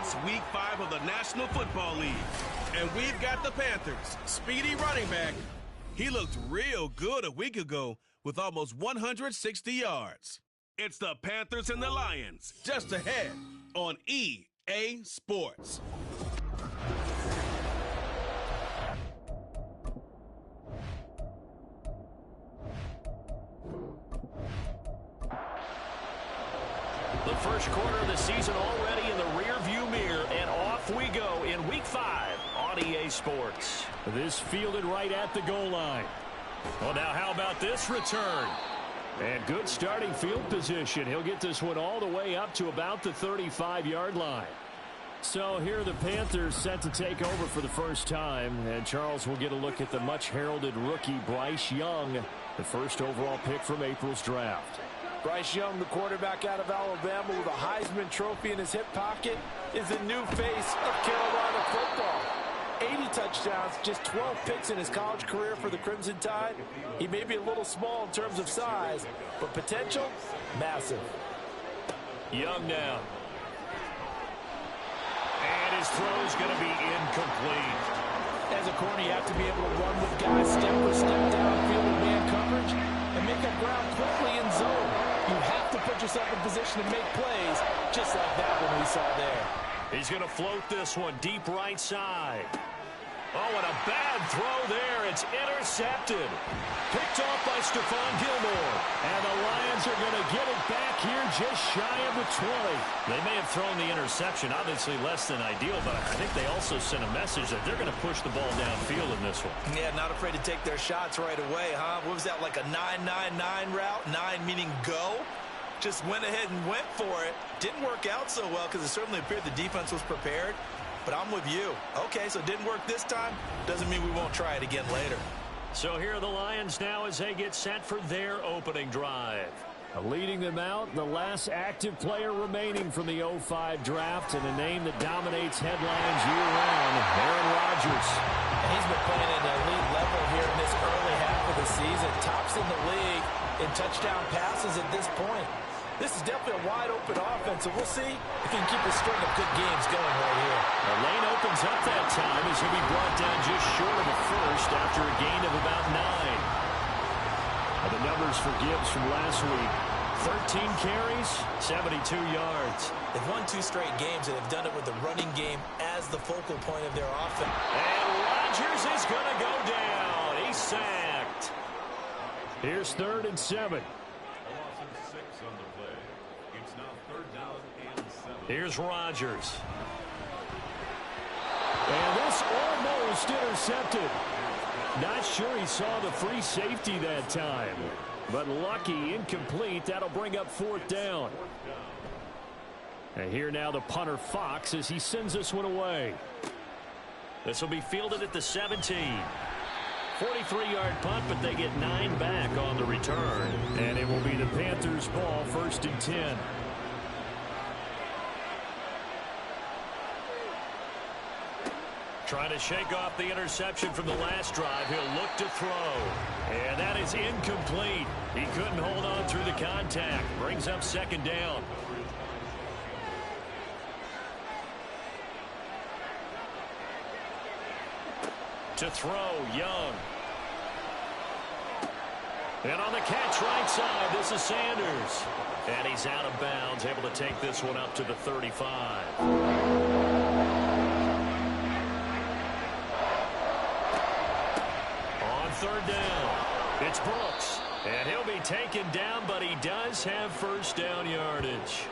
It's week 5 of the National Football League. And we've got the Panthers' speedy running back. He looked real good a week ago with almost 160 yards. It's the Panthers and the Lions, just ahead on EA Sports. The first quarter of the season already in the rearview mirror, and off we go in Week 5 on EA Sports. This fielded right at the goal line. Well, now how about this return? And good starting field position. He'll get this one all the way up to about the 35-yard line. So here are the Panthers set to take over for the first time. And Charles will get a look at the much-heralded rookie Bryce Young, the first overall pick from April's draft. Bryce Young, the quarterback out of Alabama with a Heisman Trophy in his hip pocket, is the new face of Carolina football. 80 touchdowns, just 12 picks in his college career for the Crimson Tide. He may be a little small in terms of size, but potential, massive. Young now. And his throw's going to be incomplete. As a corner, you have to be able to run with guys step for step downfield with man coverage and make up ground quickly in zone. You have to put yourself in position to make plays, just like that one we saw there. He's going to float this one deep right side. Oh, and a bad throw there. It's intercepted. Picked off by Stephon Gilmore. And the Lions are going to get it back here just shy of the 20. They may have thrown the interception, obviously less than ideal, but I think they also sent a message that they're going to push the ball downfield in this one. Yeah, not afraid to take their shots right away, huh? What was that, like a 9-9-9 route? 9 meaning go? Just went ahead and went for it. Didn't work out so well because it certainly appeared the defense was prepared. But I'm with you. Okay, so it didn't work this time. Doesn't mean we won't try it again later. So here are the Lions now as they get set for their opening drive. Leading them out, the last active player remaining from the 05 draft, and a name that dominates headlines year-round, Aaron Rodgers. And he's been playing at an elite level here in this early half of the season. Tops in the league in touchdown passes at this point. This is definitely a wide-open offense, so we'll see if he can keep a string of good games going right here. The lane opens up that time as he'll be brought down just short of the first after a gain of about 9. And the numbers for Gibbs from last week. 13 carries, 72 yards. They've won 2 straight games, and they've done it with the running game as the focal point of their offense. And Rodgers is going to go down. He's sacked. Here's 3rd and 7. Here's Rodgers. And this almost intercepted. Not sure he saw the free safety that time. But lucky, incomplete. That'll bring up 4th down. And here now the punter Fox as he sends this one away. This will be fielded at the 17. 43-yard punt, but they get 9 back on the return. And it will be the Panthers' ball, 1st and 10. Trying to shake off the interception from the last drive. He'll look to throw. And that is incomplete. He couldn't hold on through the contact. Brings up 2nd down. To throw, Young. And on the catch right side, this is Sanders. And he's out of bounds, able to take this one up to the 35. Third down. It's Brooks. And he'll be taken down, but he does have 1st down yardage.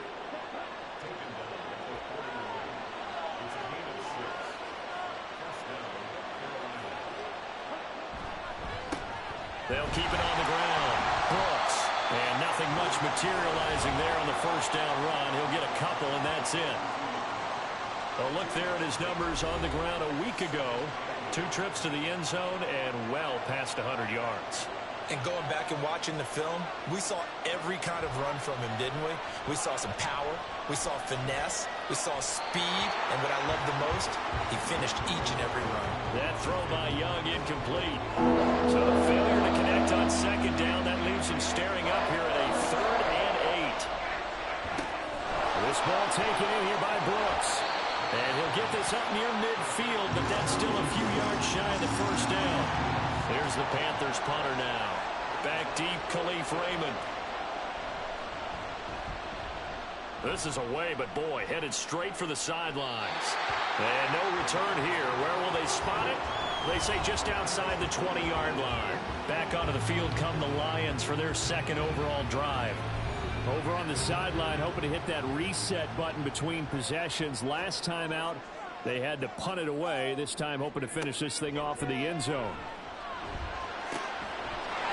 They'll keep it on the ground. Brooks. And nothing much materializing there on the 1st down run. He'll get a couple, and that's it. A look there at his numbers on the ground a week ago. 2 trips to the end zone and well past 100 yards. And going back and watching the film, we saw every kind of run from him, didn't we? We saw some power, we saw finesse, we saw speed, and what I loved the most, he finished each and every run. That throw by Young incomplete. So the failure to connect on 2nd down, that leaves him staring up here at a 3rd and 8. This ball taken in here by Brooks. And he'll get this up near midfield, but that's still a few yards shy of the first down. Here's the Panthers punter now. Back deep, Khalif Raymond. This is away, but boy, headed straight for the sidelines. And no return here. Where will they spot it? They say just outside the 20-yard line. Back onto the field come the Lions for their second overall drive. Over on the sideline, hoping to hit that reset button between possessions. Last time out, they had to punt it away. This time, hoping to finish this thing off in the end zone.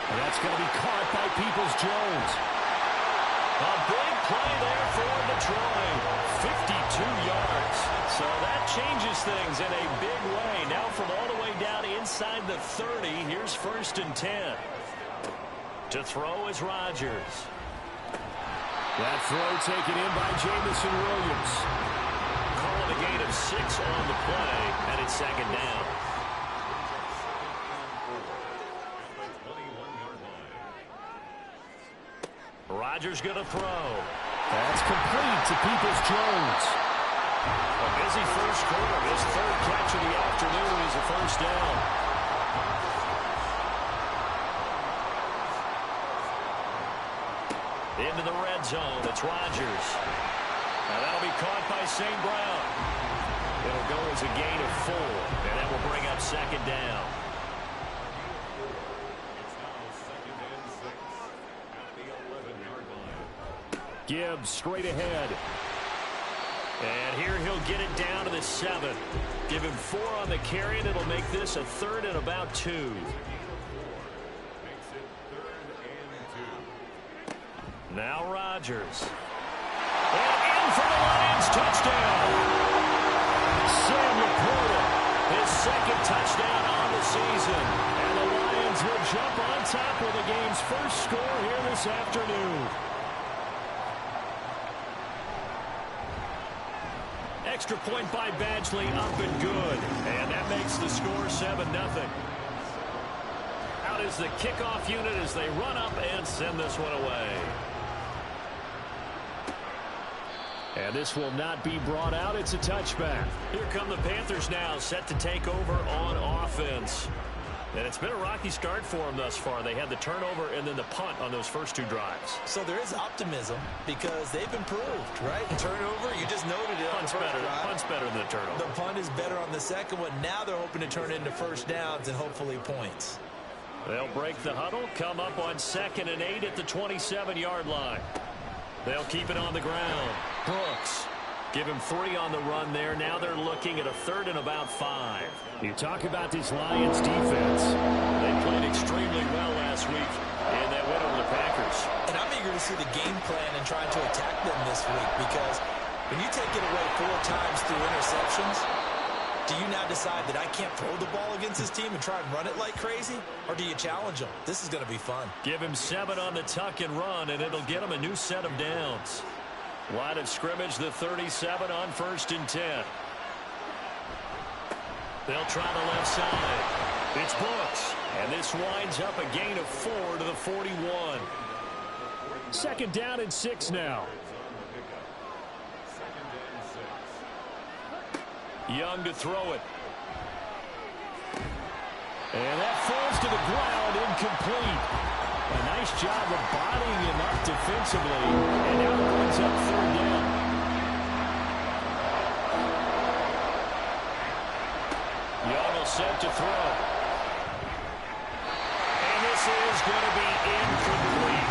And that's going to be caught by Peoples-Jones. A big play there for Detroit. 52 yards. So that changes things in a big way. Now from all the way down inside the 30, here's 1st and 10. To throw is Rodgers. That throw taken in by Jamison Williams. Calling a gain of 6 on the play, and it's 2nd down. Rodgers going to throw. That's complete to Peoples-Jones. A busy first quarter. His 3rd catch of the afternoon is a 1st down. Into the red zone. It's Rodgers. Now that'll be caught by St. Brown. It'll go as a gain of 4, and that will bring up 2nd down. Gibbs straight ahead. And here he'll get it down to the 7. Give him 4 on the carry, and it'll make this a 3rd and about 2. Now Rodgers. And in for the Lions, touchdown. Sam Laporta, his 2nd touchdown on the season. And the Lions will jump on top with the game's first score here this afternoon. Extra point by Badgley, up and good. And that makes the score 7-0. Out is the kickoff unit as they run up and send this one away. And this will not be brought out. It's a touchback. Here come the Panthers now, set to take over on offense. And it's been a rocky start for them thus far. They had the turnover and then the punt on those first 2 drives. So there is optimism because they've improved, right? Turnover, you just noted it. Punt's better than the turnover. The punt is better on the second one. Now they're hoping to turn it into 1st downs and hopefully points. They'll break the huddle, come up on 2nd and 8 at the 27-yard line. They'll keep it on the ground. Brooks. Give him 3 on the run there. Now they're looking at a 3rd and about 5. You talk about this Lions defense. They played extremely well last week in that win over the Packers. And I'm eager to see the game plan and trying to attack them this week because when you take it away 4 times through interceptions, do you now decide that I can't throw the ball against this team and try and run it like crazy? Or do you challenge them? This is going to be fun. Give him 7 on the tuck and run, and it'll get him a new set of downs. Line of scrimmage, the 37 on 1st and 10. They'll try the left side. It's Brooks. And this winds up a gain of 4 to the 41. 2nd down and 6 now. Young to throw it. And that falls to the ground, incomplete. A nice job of bodying him up defensively. And now it brings up 3rd down. Young will set to throw. And this is going to be incomplete.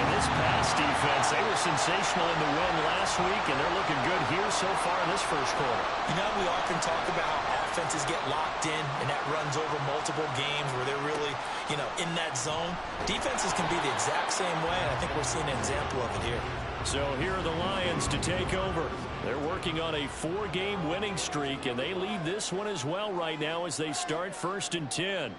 And this pass defense, they were sensational in the win last week, and they're looking good here so far in this first quarter. You know, we often talk about how offenses get locked in, and that runs over multiple games where they're really, in that zone. Defenses can be the exact same way, and I think we're seeing an example of it here. So here are the Lions to take over. They're working on a 4-game winning streak, and they lead this one as well right now as they start 1st and 10.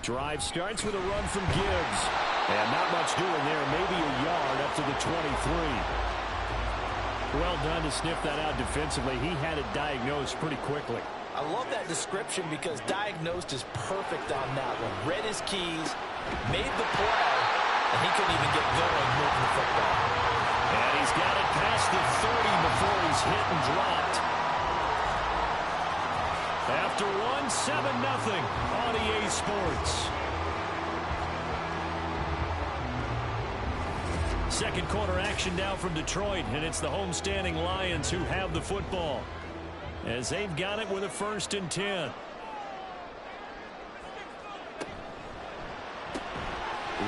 Drive starts with a run from Gibbs. And not much doing there, maybe a yard up to the 23. Well done to sniff that out defensively. He had it diagnosed pretty quickly. I love that description because diagnosed is perfect on that one. Read his keys, made the play, and he couldn't even get going moving the football. And he's got it past the 30 before he after one, 7-0 on EA Sports. Second quarter action now from Detroit, and it's the homestanding Lions who have the football as they've got it with a 1st and 10.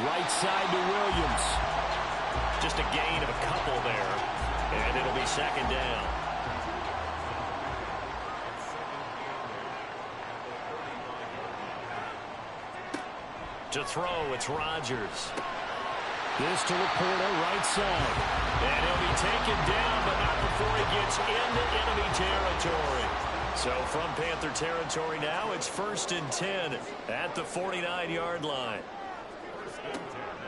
Right side to Williams. Just a gain of a couple there, and it'll be 2nd down. To throw, it's Rodgers. This to Laporta, right side. And he'll be taken down, but not before he gets into enemy territory. So from Panther territory now, it's 1st and 10 at the 49-yard line.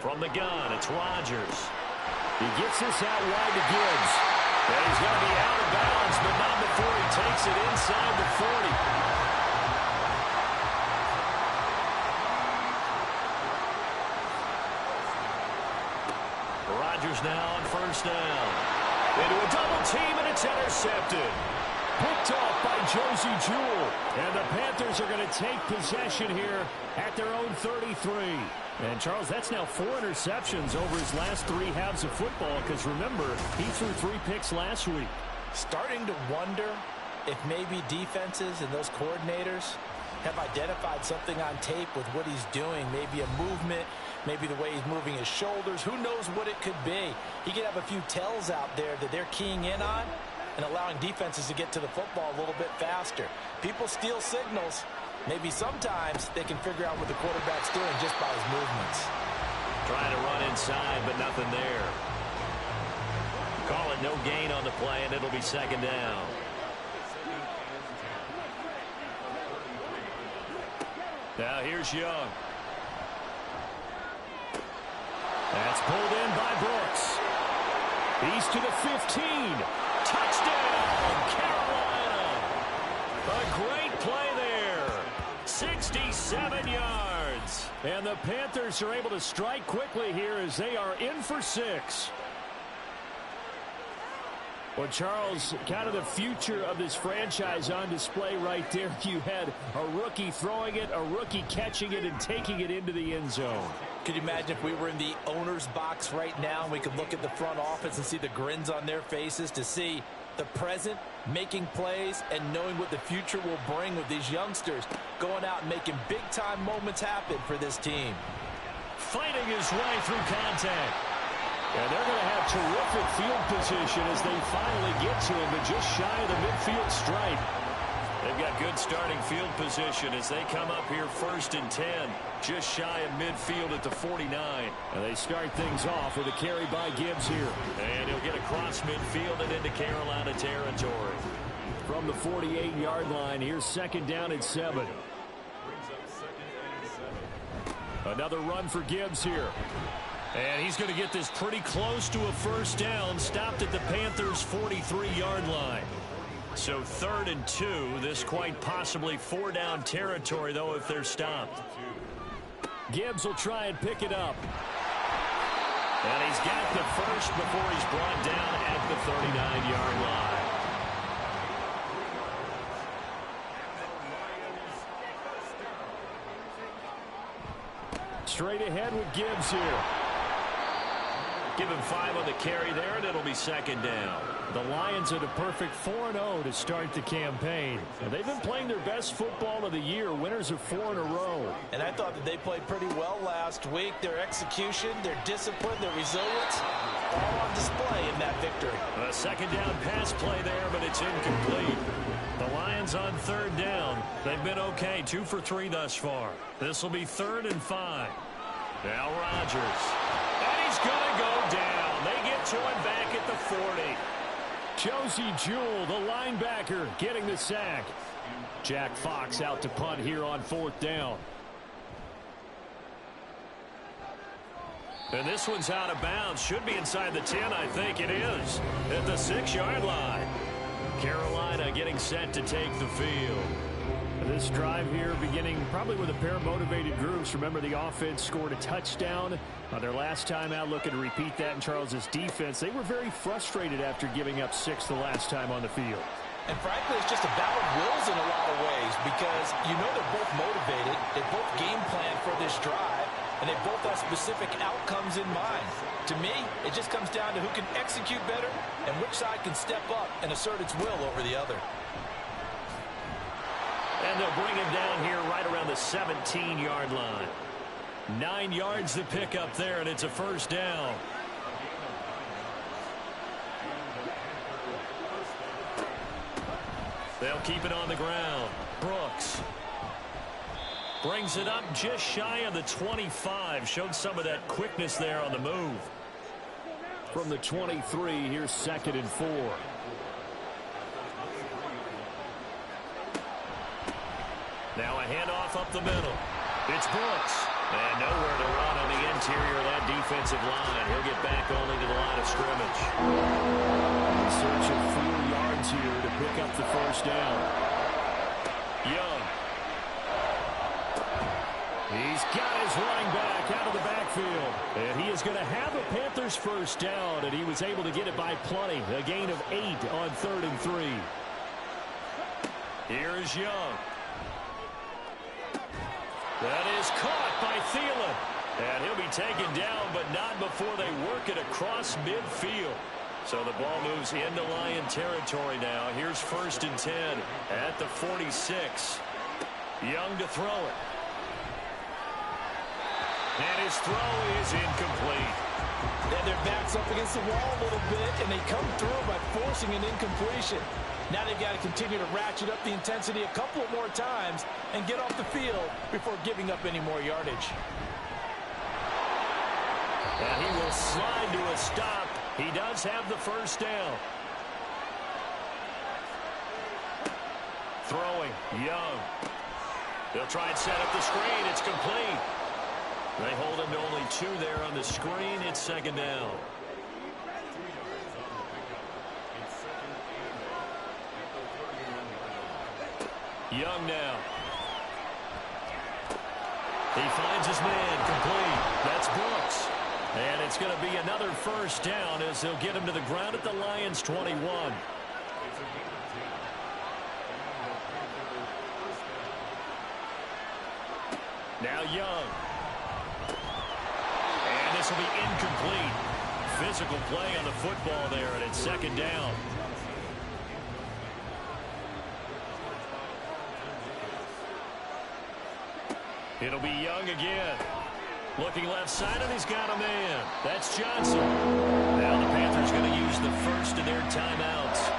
From the gun, it's Rodgers. He gets this out wide to Gibbs. And he's going to be out of bounds, but not before he takes it inside the 40. Rodgers now on 1st down. Into a double team, and it's intercepted. Picked off by Josey Jewell. And the Panthers are going to take possession here at their own 33. And, Charles, that's now 4 interceptions over his last 3 halves of football because, remember, he threw 3 picks last week. Starting to wonder if maybe defenses and those coordinators have identified something on tape with what he's doing, maybe a movement, maybe the way he's moving his shoulders. Who knows what it could be? He could have a few tells out there that they're keying in on and allowing defenses to get to the football a little bit faster. People steal signals. Maybe sometimes they can figure out what the quarterback's doing just by his movements. Trying to run inside, but nothing there. Call it no gain on the play, and it'll be 2nd down. Now here's Young. That's pulled in by Brooks. He's to the 15. Touchdown, Carolina. A great play there. 67 yards. And the Panthers are able to strike quickly here as they are in for 6. Well, Charles, kind of the future of this franchise on display right there. You had a rookie throwing it, a rookie catching it, and taking it into the end zone. Could you imagine if we were in the owner's box right now and we could look at the front office and see the grins on their faces, to see the present making plays and knowing what the future will bring with these youngsters going out and making big-time moments happen for this team. Fighting his way through contact. And they're going to have terrific field position as they finally get to him, but just shy of the midfield stripe. They've got good starting field position as they come up here 1st and 10, just shy of midfield at the 49. And they start things off with a carry by Gibbs here. And he'll get across midfield and into Carolina territory. From the 48-yard line, here's 2nd down and 7. Another run for Gibbs here. And he's going to get this pretty close to a 1st down, stopped at the Panthers' 43-yard line. So 3rd and 2, this quite possibly 4-down territory, though, if they're stopped. Gibbs will try and pick it up. And he's got the first before he's brought down at the 39-yard line. Straight ahead with Gibbs here. Give him 5 on the carry there, and it'll be 2nd down. The Lions at a perfect 4-0 to start the campaign. And they've been playing their best football of the year, winners of 4 in a row. And I thought that they played pretty well last week. Their execution, their discipline, their resilience, all on display in that victory. A 2nd down pass play there, but it's incomplete. The Lions on 3rd down. They've been okay, 2 for 3 thus far. This will be 3rd and 5. Now Rodgers. And he's going to go down. They get to him back at the 40. Josey Jewell, the linebacker, getting the sack. Jack Fox out to punt here on 4th down. And this one's out of bounds. Should be inside the 10, I think it is. At the 6-yard line. Carolina getting set to take the field. This drive here beginning probably with a pair of motivated groups. Remember, the offense scored a touchdown on their last time out, looking to repeat that in Charles's defense. They were very frustrated after giving up 6 the last time on the field. And frankly, it's just a battle of wills in a lot of ways because you know they're both motivated, they both game plan for this drive, and they both have specific outcomes in mind. To me, it just comes down to who can execute better and which side can step up and assert its will over the other. And they'll bring him down here right around the 17-yard line. 9 yards to pick up there, and it's a first down. They'll keep it on the ground. Brooks brings it up just shy of the 25. Showed some of that quickness there on the move. From the 23, here's 2nd and 4. Now a handoff up the middle. It's Brooks. And nowhere to run on the interior of that defensive line. He'll get back only to the line of scrimmage. In search of 4 yards here to pick up the first down. Young. He's got his running back out of the backfield. And he is going to have a Panthers first down, and he was able to get it by plenty. A gain of 8 on 3rd and 3. Here is Young. That is caught by Thielen. And he'll be taken down, but not before they work it across midfield. So the ball moves into Lion territory now. Here's 1st and 10 at the 46. Young to throw it. And his throw is incomplete. And their back's up against the wall a little bit, and they come through by forcing an incompletion. Now they've got to continue to ratchet up the intensity a couple of more times and get off the field before giving up any more yardage. And he will slide to a stop. He does have the first down. Throwing, Young. They'll try and set up the screen. It's complete. They hold him to only 2 there on the screen. It's 2nd down. Young now. He finds his man, complete. That's Brooks. And it's going to be another first down as they'll get him to the ground at the Lions' 21. Now Young. And this will be incomplete. Physical play on the football there, and it's 2nd down. It'll be Young again. Looking left side, and he's got a man. That's Johnson. Now the Panthers going to use the first of their timeouts,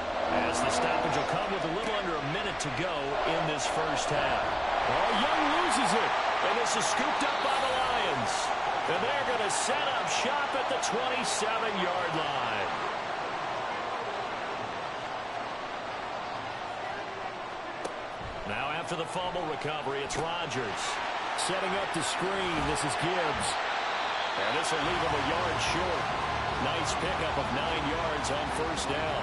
as the stoppage will come with a little under a minute to go in this first half. Oh, Young loses it. And this is scooped up by the Lions. And they're going to set up shop at the 27-yard line. Now after the fumble recovery, it's Rodgers. Setting up the screen, this is Gibbs. And this will leave him a yard short. Nice pickup of 9 yards on first down.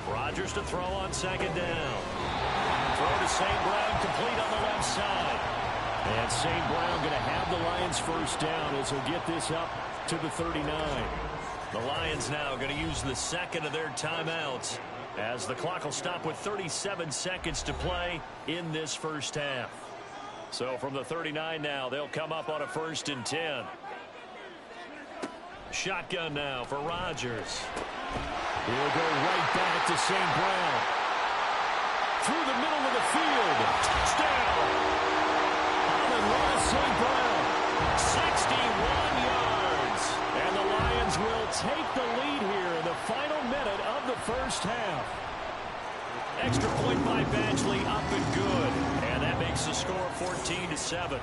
Rodgers to throw on 2nd down. Throw to St. Brown, complete on the left side. And St. Brown going to have the Lions first down as he'll get this up to the 39. The Lions now going to use the second of their timeouts, as the clock will stop with 37 seconds to play in this first half. So from the 39 now, they'll come up on a 1st and 10. Shotgun now for Rodgers. He'll go right back to St. Brown. Through the middle of the field. Touchdown! Amon-Ra St. Brown. 61 yards. And the Lions will take the lead here in the final minute of the first half. Extra point by Badgley, up and good. And that makes the score 14-7.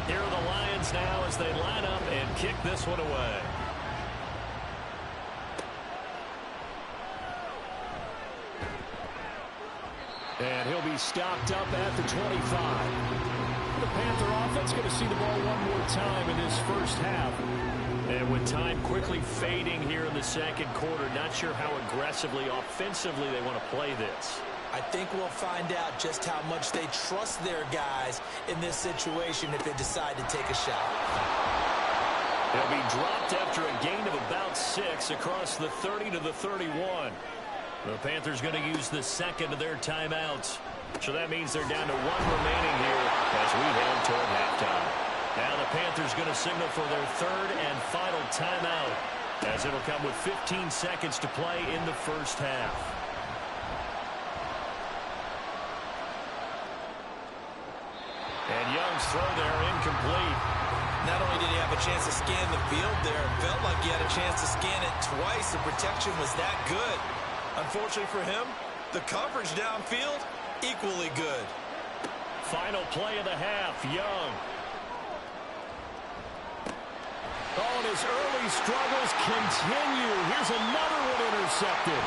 Here are the Lions now as they line up and kick this one away. And he'll be stopped up at the 25. The Panther offense going to see the ball one more time in this first half. And with time quickly fading here in the second quarter, not sure how aggressively, offensively they want to play this. I think we'll find out just how much they trust their guys in this situation if they decide to take a shot. He'll be dropped after a gain of about 6 across the 30 to the 31. The Panthers going to use the second of their timeouts. So that means they're down to 1 remaining here as we head toward halftime. Now the Panthers going to signal for their third and final timeout, as it'll come with 15 seconds to play in the first half. And Young's throw there incomplete. Not only did he have a chance to scan the field there, it felt like he had a chance to scan it twice. The protection was that good. Unfortunately for him, the coverage downfield, equally good. Final play of the half, Young. Oh, and his early struggles continue. Here's another one intercepted.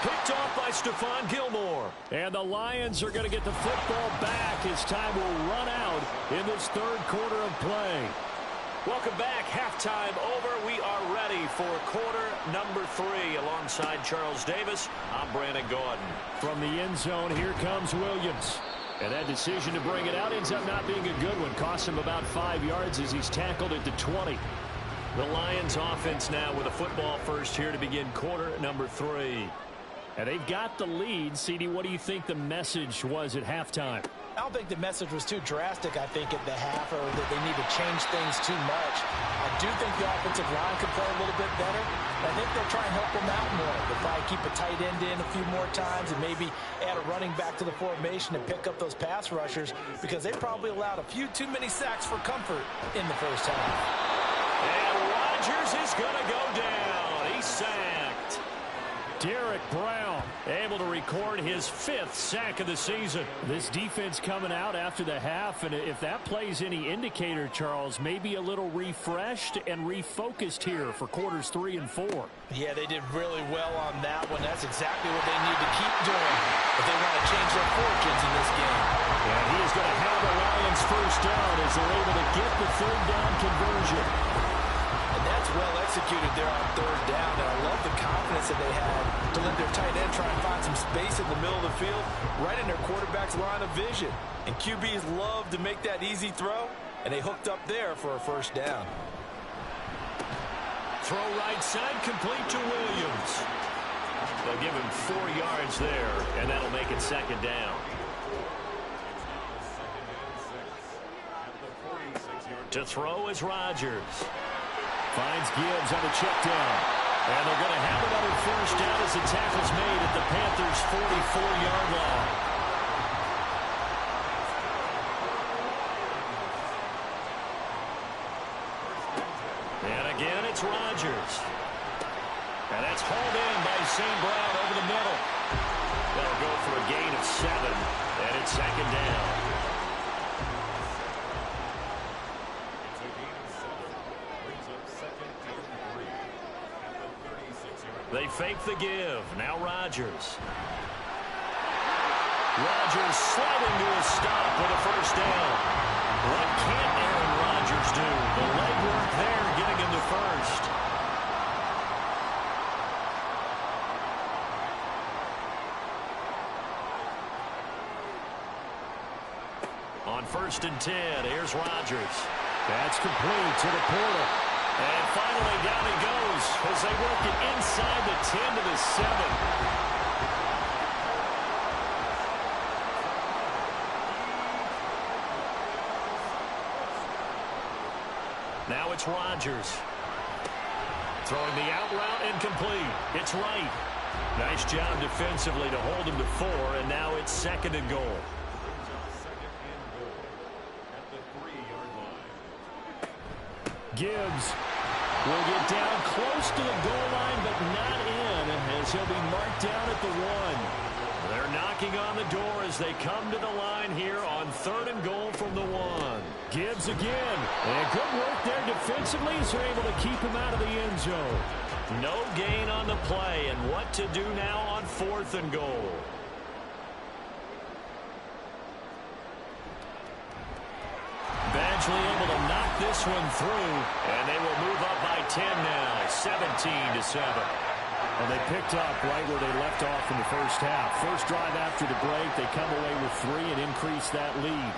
Picked off by Stephon Gilmore. And the Lions are going to get the football back as time will run out in this third quarter of play. Welcome back. Halftime over. We are ready for quarter number 3. Alongside Charles Davis, I'm Brandon Gaudin. From the end zone, here comes Williams. And that decision to bring it out ends up not being a good one. Costs him about 5 yards as he's tackled at the 20. The Lions offense now with a football first here to begin quarter number 3. And they've got the lead. CD, what do you think the message was at halftime? I don't think the message was too drastic, I think, at the half, or that they need to change things too much. I do think the offensive line could play a little bit better. I think they'll try and help them out more. They'll probably keep a tight end in a few more times and maybe add a running back to the formation and pick up those pass rushers, because they probably allowed a few too many sacks for comfort in the first half. And Rodgers is going to go down. He's sacked. Derek Brown able to record his 5th sack of the season. This defense coming out after the half, and if that plays any indicator, Charles, maybe a little refreshed and refocused here for quarters 3 and 4. Yeah, they did really well on that one. That's exactly what they need to keep doing if they want to change their fortunes in this game. And he is going to have the Lions first down as they're able to get the third down conversion. And that's well executed there on third down, and I love the confidence that they had to let their tight end try and find some space in the middle of the field, right in their quarterback's line of vision. And QBs love to make that easy throw, and they hooked up there for a first down. Throw right side, complete to Williams. They'll give him 4 yards there, and that'll make it second down. To throw is Rodgers. Finds Gibbs on the check down. And they're going to have another first down as the tackle's made at the Panthers' 44-yard line. And again, it's Rodgers. And that's hauled in by St. Brown over the middle. They'll go for a gain of 7, and it's second down. They fake the give. Now Rodgers. Rodgers sliding to a stop with a first down. What can't Aaron Rodgers do? The legwork there getting him to first. On 1st and 10, here's Rodgers. That's complete to the Porter. And finally down he goes as they work it inside the 10 to the 7. Now it's Rodgers. Throwing the out route incomplete. It's right. Nice job defensively to hold him to 4, and now it's 2nd and goal. Gibbs will get down close to the goal line, but not in, as he'll be marked down at the 1. They're knocking on the door as they come to the line here on 3rd and goal from the 1. Gibbs again. And good work there defensively as they're able to keep him out of the end zone. No gain on the play, and what to do now on 4th and goal. Badgley able to knock this one through, and they will move up by 10 now, 17 to 7. And they picked up right where they left off in the first half. First drive after the break, they come away with 3 and increase that lead.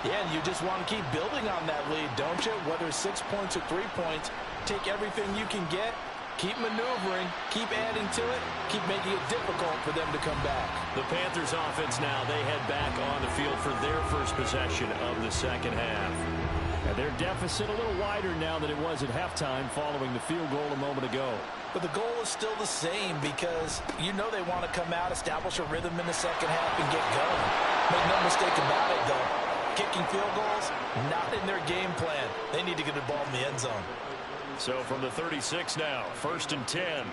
Yeah, and you just want to keep building on that lead, don't you? Whether it's 6 points or 3 points, take everything you can get, keep maneuvering, keep adding to it, keep making it difficult for them to come back. The Panthers offense now, they head back on the field for their first possession of the second half. And their deficit a little wider now than it was at halftime following the field goal a moment ago. But the goal is still the same because you know they want to come out, establish a rhythm in the second half, and get going. Make no mistake about it, though. Kicking field goals, not in their game plan. They need to get the ball in the end zone. So from the 36 now, 1st and 10.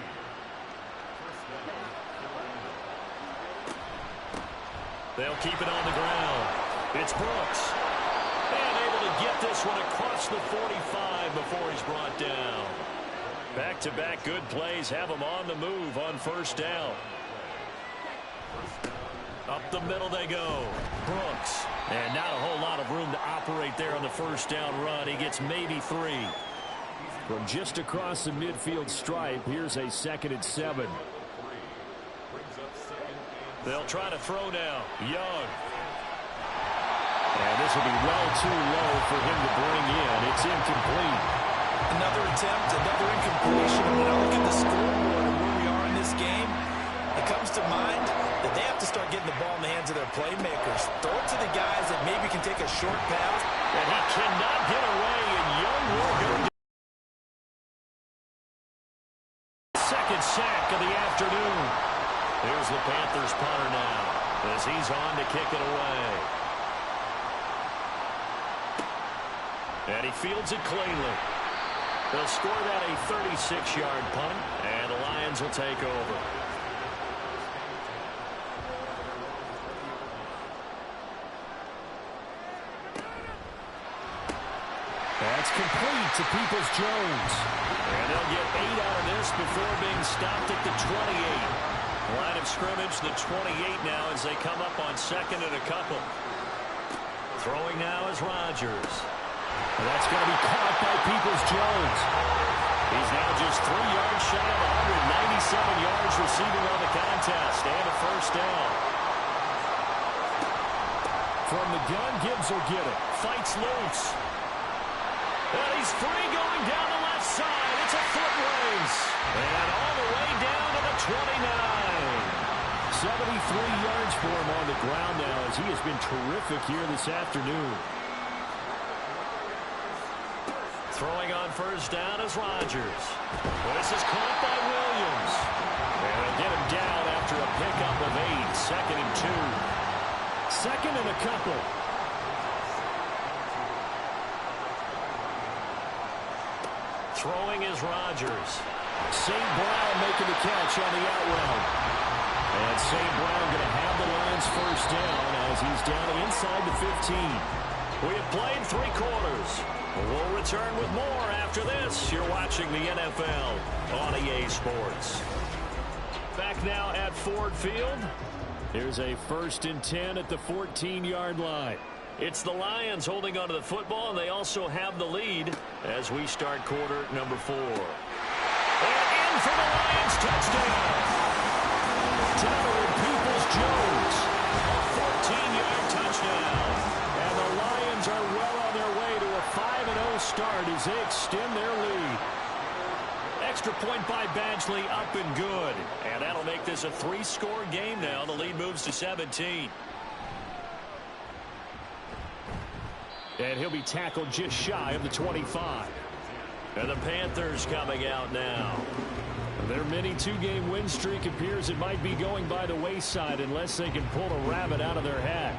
They'll keep it on the ground. It's Brooks. And able to get this one across the 45 before he's brought down. Back-to-back good plays have him on the move on 1st down. Up the middle they go. Brooks. And not a whole lot of room to operate there on the 1st down run. He gets maybe 3. From just across the midfield stripe, here's a 2nd and 7. They'll try to throw now. Young. And this will be well too low for him to bring in. It's incomplete. Another attempt, another incompletion. When I look at the scoreboard and where we are in this game, it comes to mind that they have to start getting the ball in the hands of their playmakers. Throw it to the guys that maybe can take a short pass. And he cannot get away, and Young will go down. Second sack of the afternoon. Here's the Panthers punter now as he's on to kick it away. And he fields it cleanly. They'll score that a 36-yard punt, and the Lions will take over. That's complete to Peoples-Jones. And they'll get 8 out of this before being stopped at the 28. Line of scrimmage, the 28 now as they come up on 2nd and a couple. Throwing now is Rodgers. And that's going to be caught by Peoples-Jones. He's now just 3 yards shy of 197 yards receiving on the contest and a 1st down. From the gun, Gibbs will get it. Fights loose. And he's free going down the left side. It's a foot race. And all the way down to the 29. 73 yards for him on the ground now as he has been terrific here this afternoon. Throwing on 1st down is Rodgers. This is caught by Williams. And they'll get him down after a pickup of 8. 2nd and 2. 2nd and a couple. Throwing is Rodgers. St. Brown making the catch on the out route. And St. Brown going to have the Lions 1st down as he's down inside the 15. We have played 3 quarters. We'll return with more after this. You're watching the NFL on EA Sports. Back now at Ford Field. Here's a 1st and 10 at the 14-yard line. It's the Lions holding onto the football, and they also have the lead as we start quarter number 4. And in for the Lions touchdown. Tyler Peoples-Jones. A 14-yard touchdown. And the Lions are well on their way to a 5-0 start as they extend their lead. Extra point by Badgley, up and good. And that'll make this a 3-score game now. The lead moves to 17. And he'll be tackled just shy of the 25. And the Panthers coming out now. Their mini 2-game win streak appears it might be going by the wayside unless they can pull a rabbit out of their hat.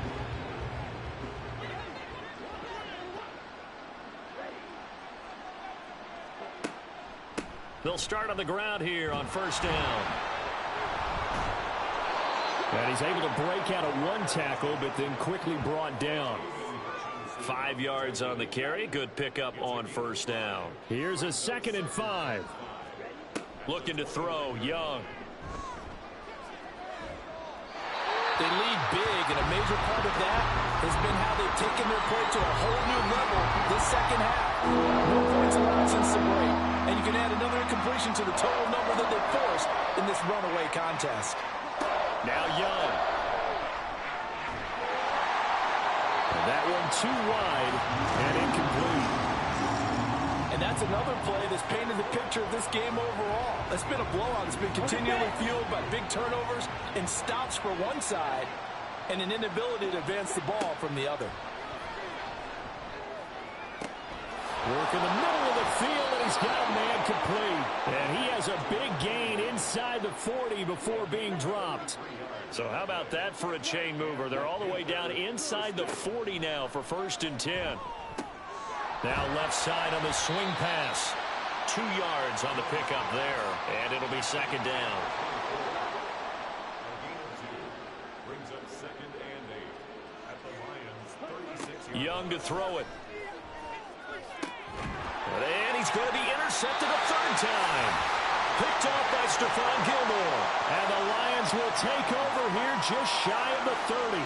They'll start on the ground here on 1st down. And he's able to break out of 1 tackle, but then quickly brought down. 5 yards on the carry. Good pickup on 1st down. Here's a 2nd and 5. Looking to throw, Young. They lead big, and a major part of that has been how they've taken their play to a whole new level this second half. No points allowed since the break, and you can add another incompletion to the total number that they forced in this runaway contest. Now Young. And that That one too wide and incomplete. And that's another play that's painted the picture of this game overall. It's been a blowout. It's been continually fueled by big turnovers and stops for one side and an inability to advance the ball from the other. Work in the middle of the field, and he's got a man complete. And he has a big gain inside the 40 before being dropped. So how about that for a chain mover? They're all the way down inside the 40 now for 1st and 10. Now left side on the swing pass. 2 yards on the pickup there, and it'll be 2nd down. Brings up 2nd and 8 at the Lions' 36. Young to throw it. And he's going to be intercepted a 3rd time. Picked off by Stephon Gilmore. And the Lions will take over here just shy of the 30.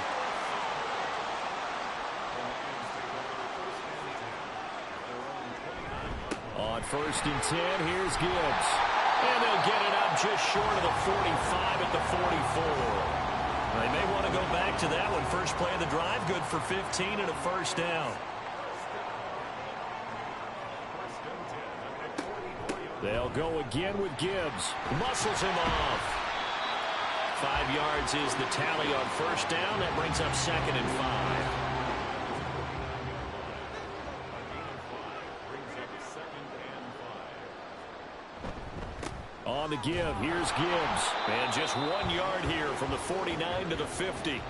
On 1st and 10, here's Gibbs. And they'll get it up just short of the 45 at the 44. They may want to go back to that one. First play of the drive, good for 15 and a 1st down. They'll go again with Gibbs. Muscles him off. 5 yards is the tally on 1st down. That brings up 2nd and 5. On the give, here's Gibbs. And just 1 yard here from the 49 to the 50.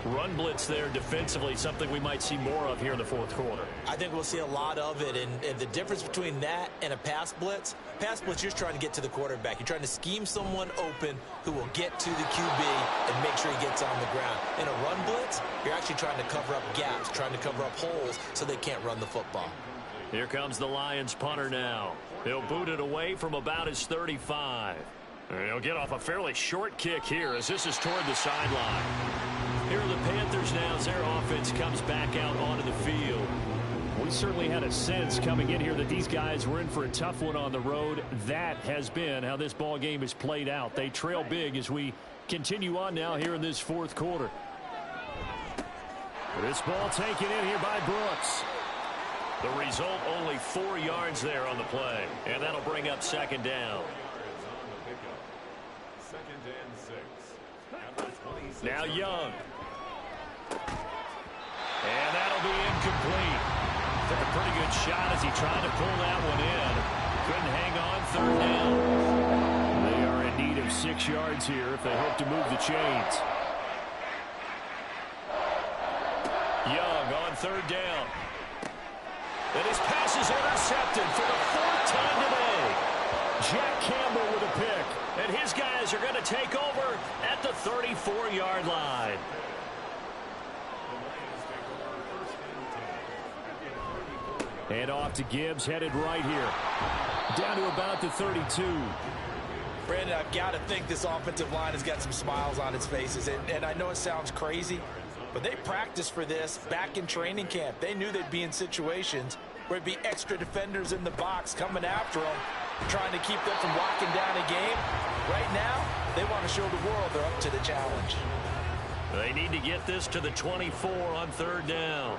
Run blitz there defensively, something we might see more of here in the 4th quarter. I think we'll see a lot of it, and the difference between that and a pass blitz, you're just trying to get to the quarterback. You're trying to scheme someone open who will get to the QB and make sure he gets on the ground. In a run blitz, you're actually trying to cover up gaps, trying to cover up holes so they can't run the football. Here comes the Lions punter now. He'll boot it away from about his 35. He'll get off a fairly short kick here as this is toward the sideline. Here are the Panthers now as their offense comes back out onto the field. We certainly had a sense coming in here that these guys were in for a tough one on the road. That has been how this ball game has played out. They trail big as we continue on now here in this 4th quarter. This ball taken in here by Brooks. The result, only 4 yards there on the play. And that'll bring up 2nd down. 2nd and 6. Now Young. And that'll be incomplete. Took a pretty good shot as he tried to pull that one in. Couldn't hang on, 3rd down. They are in need of 6 yards here if they hope to move the chains. Young on 3rd down. And his pass is intercepted for the 4th time today. Jack Campbell with a pick. And his guys are going to take over at the 34-yard line. And off to Gibbs, headed right here. Down to about the 32. Brandon, I've got to think this offensive line has got some smiles on its faces. And I know it sounds crazy, but they practiced for this back in training camp. They knew they'd be in situations where it'd be extra defenders in the box coming after them, trying to keep them from locking down a game. Right now, they want to show the world they're up to the challenge. They need to get this to the 24 on 3rd down.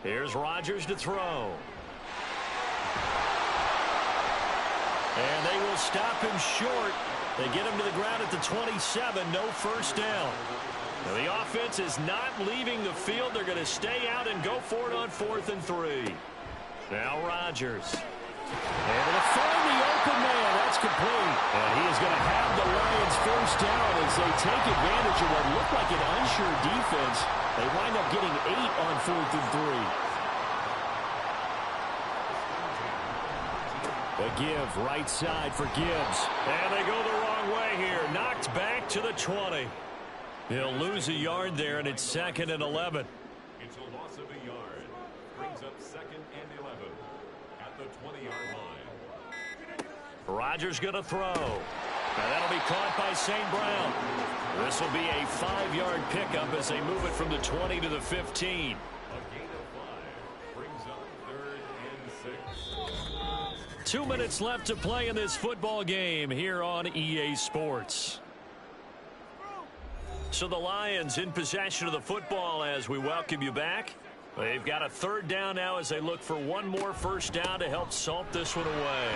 Here's Rodgers to throw. And they will stop him short. They get him to the ground at the 27. No 1st down. Now the offense is not leaving the field. They're going to stay out and go for it on 4th and 3. Now Rodgers. Able to find the open man. That's complete. And he is going to have the Lions 1st down as they take advantage of what looked like an unsure defense. They wind up getting 8 on 4th and 3. A give right side for Gibbs. And they go the wrong way here. Knocked back to the 20. He'll lose a yard there, and it's 2nd and 11. It's a loss of a yard. Brings up 2nd and 11 at the 20-yard line. Rodgers going to throw. Now that'll be caught by St. Brown. This will be a 5-yard pickup as they move it from the 20 to the 15. A gain of 5 brings up 3rd and 6. 2 minutes left to play in this football game here on EA Sports. So the Lions in possession of the football as we welcome you back. They've got a third down now as they look for one more first down to help salt this one away.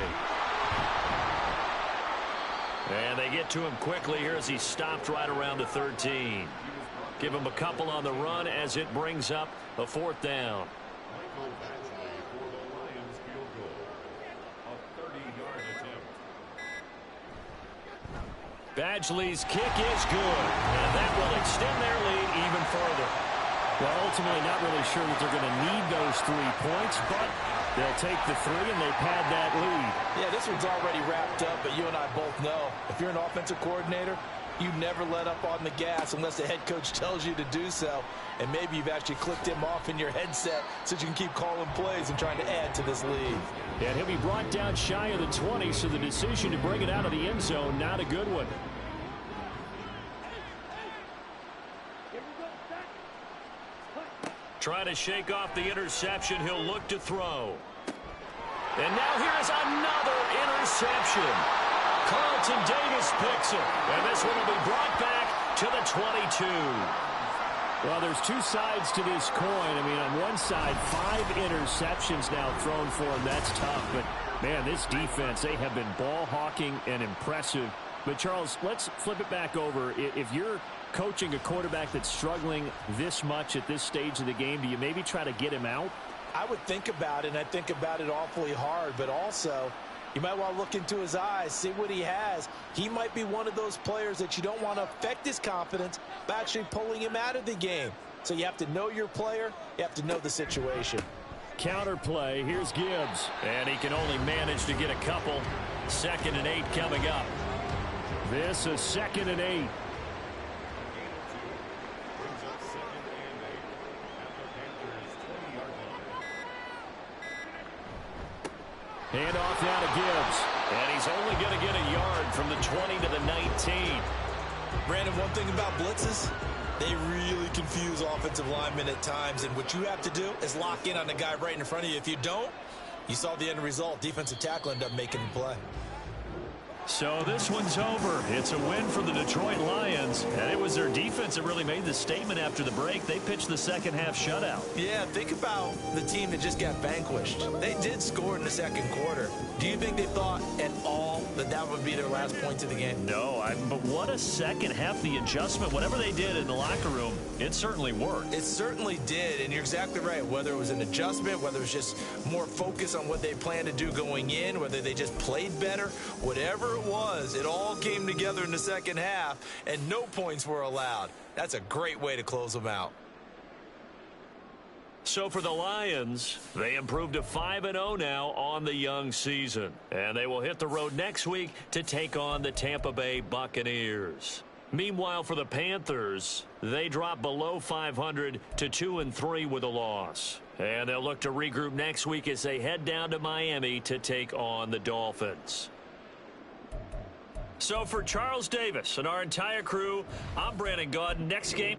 And they get to him quickly here as he stopped right around the 13. Give him a couple on the run as it brings up a fourth down. Badgley's kick is good, and that will extend their lead even further. Well, ultimately not really sure that they're going to need those 3 points, but they'll take the 3 and they pad that lead. Yeah, this one's already wrapped up, but you and I both know if you're an offensive coordinator, you never let up on the gas unless the head coach tells you to do so. And maybe you've actually clicked him off in your headset so you can keep calling plays and trying to add to this lead. And he'll be brought down shy of the 20, so the decision to bring it out of the end zone, not a good one. Trying to shake off the interception. He'll look to throw. And now here's another interception. Carlton Davis picks it. And this one will be brought back to the 22. Well, there's 2 sides to this coin. I mean, on one side, 5 interceptions now thrown for him. That's tough. But, man, this defense, they have been ball hawking and impressive. But, Charles, let's flip it back over. If you're coaching a quarterback that's struggling this much at this stage of the game, do you maybe try to get him out? I would think about it, and I think about it awfully hard. But also, you might want to look into his eyes, see what he has. He might be one of those players that you don't want to affect his confidence by actually pulling him out of the game. So you have to know your player. You have to know the situation. Counter play. Here's Gibbs. And he can only manage to get a couple. 2nd and 8 coming up. This is 2nd and 8. Hand off now to Gibbs. And he's only going to get a yard from the 20 to the 19. Brandon, one thing about blitzes, they really confuse offensive linemen at times. And what you have to do is lock in on the guy right in front of you. If you don't, you saw the end result. Defensive tackle ended up making the play. So this one's over. It's a win for the Detroit Lions. And it was their defense that really made the statement after the break. They pitched the second half shutout. Yeah, think about the team that just got vanquished. They did score in the second quarter. Do you think they thought at all that that would be their last points of the game? No, but what a second half. The adjustment, whatever they did in the locker room, it certainly worked. It certainly did, and you're exactly right. Whether it was an adjustment, whether it was just more focus on what they planned to do going in, whether they just played better, whatever it was, it all came together in the second half, and no points were allowed. That's a great way to close them out. So for the Lions, they improved to 5-0 now on the young season. And they will hit the road next week to take on the Tampa Bay Buccaneers. Meanwhile, for the Panthers, they drop below 500 to 2-3 with a loss. And they'll look to regroup next week as they head down to Miami to take on the Dolphins. So for Charles Davis and our entire crew, I'm Brandon Gaudin. Next game.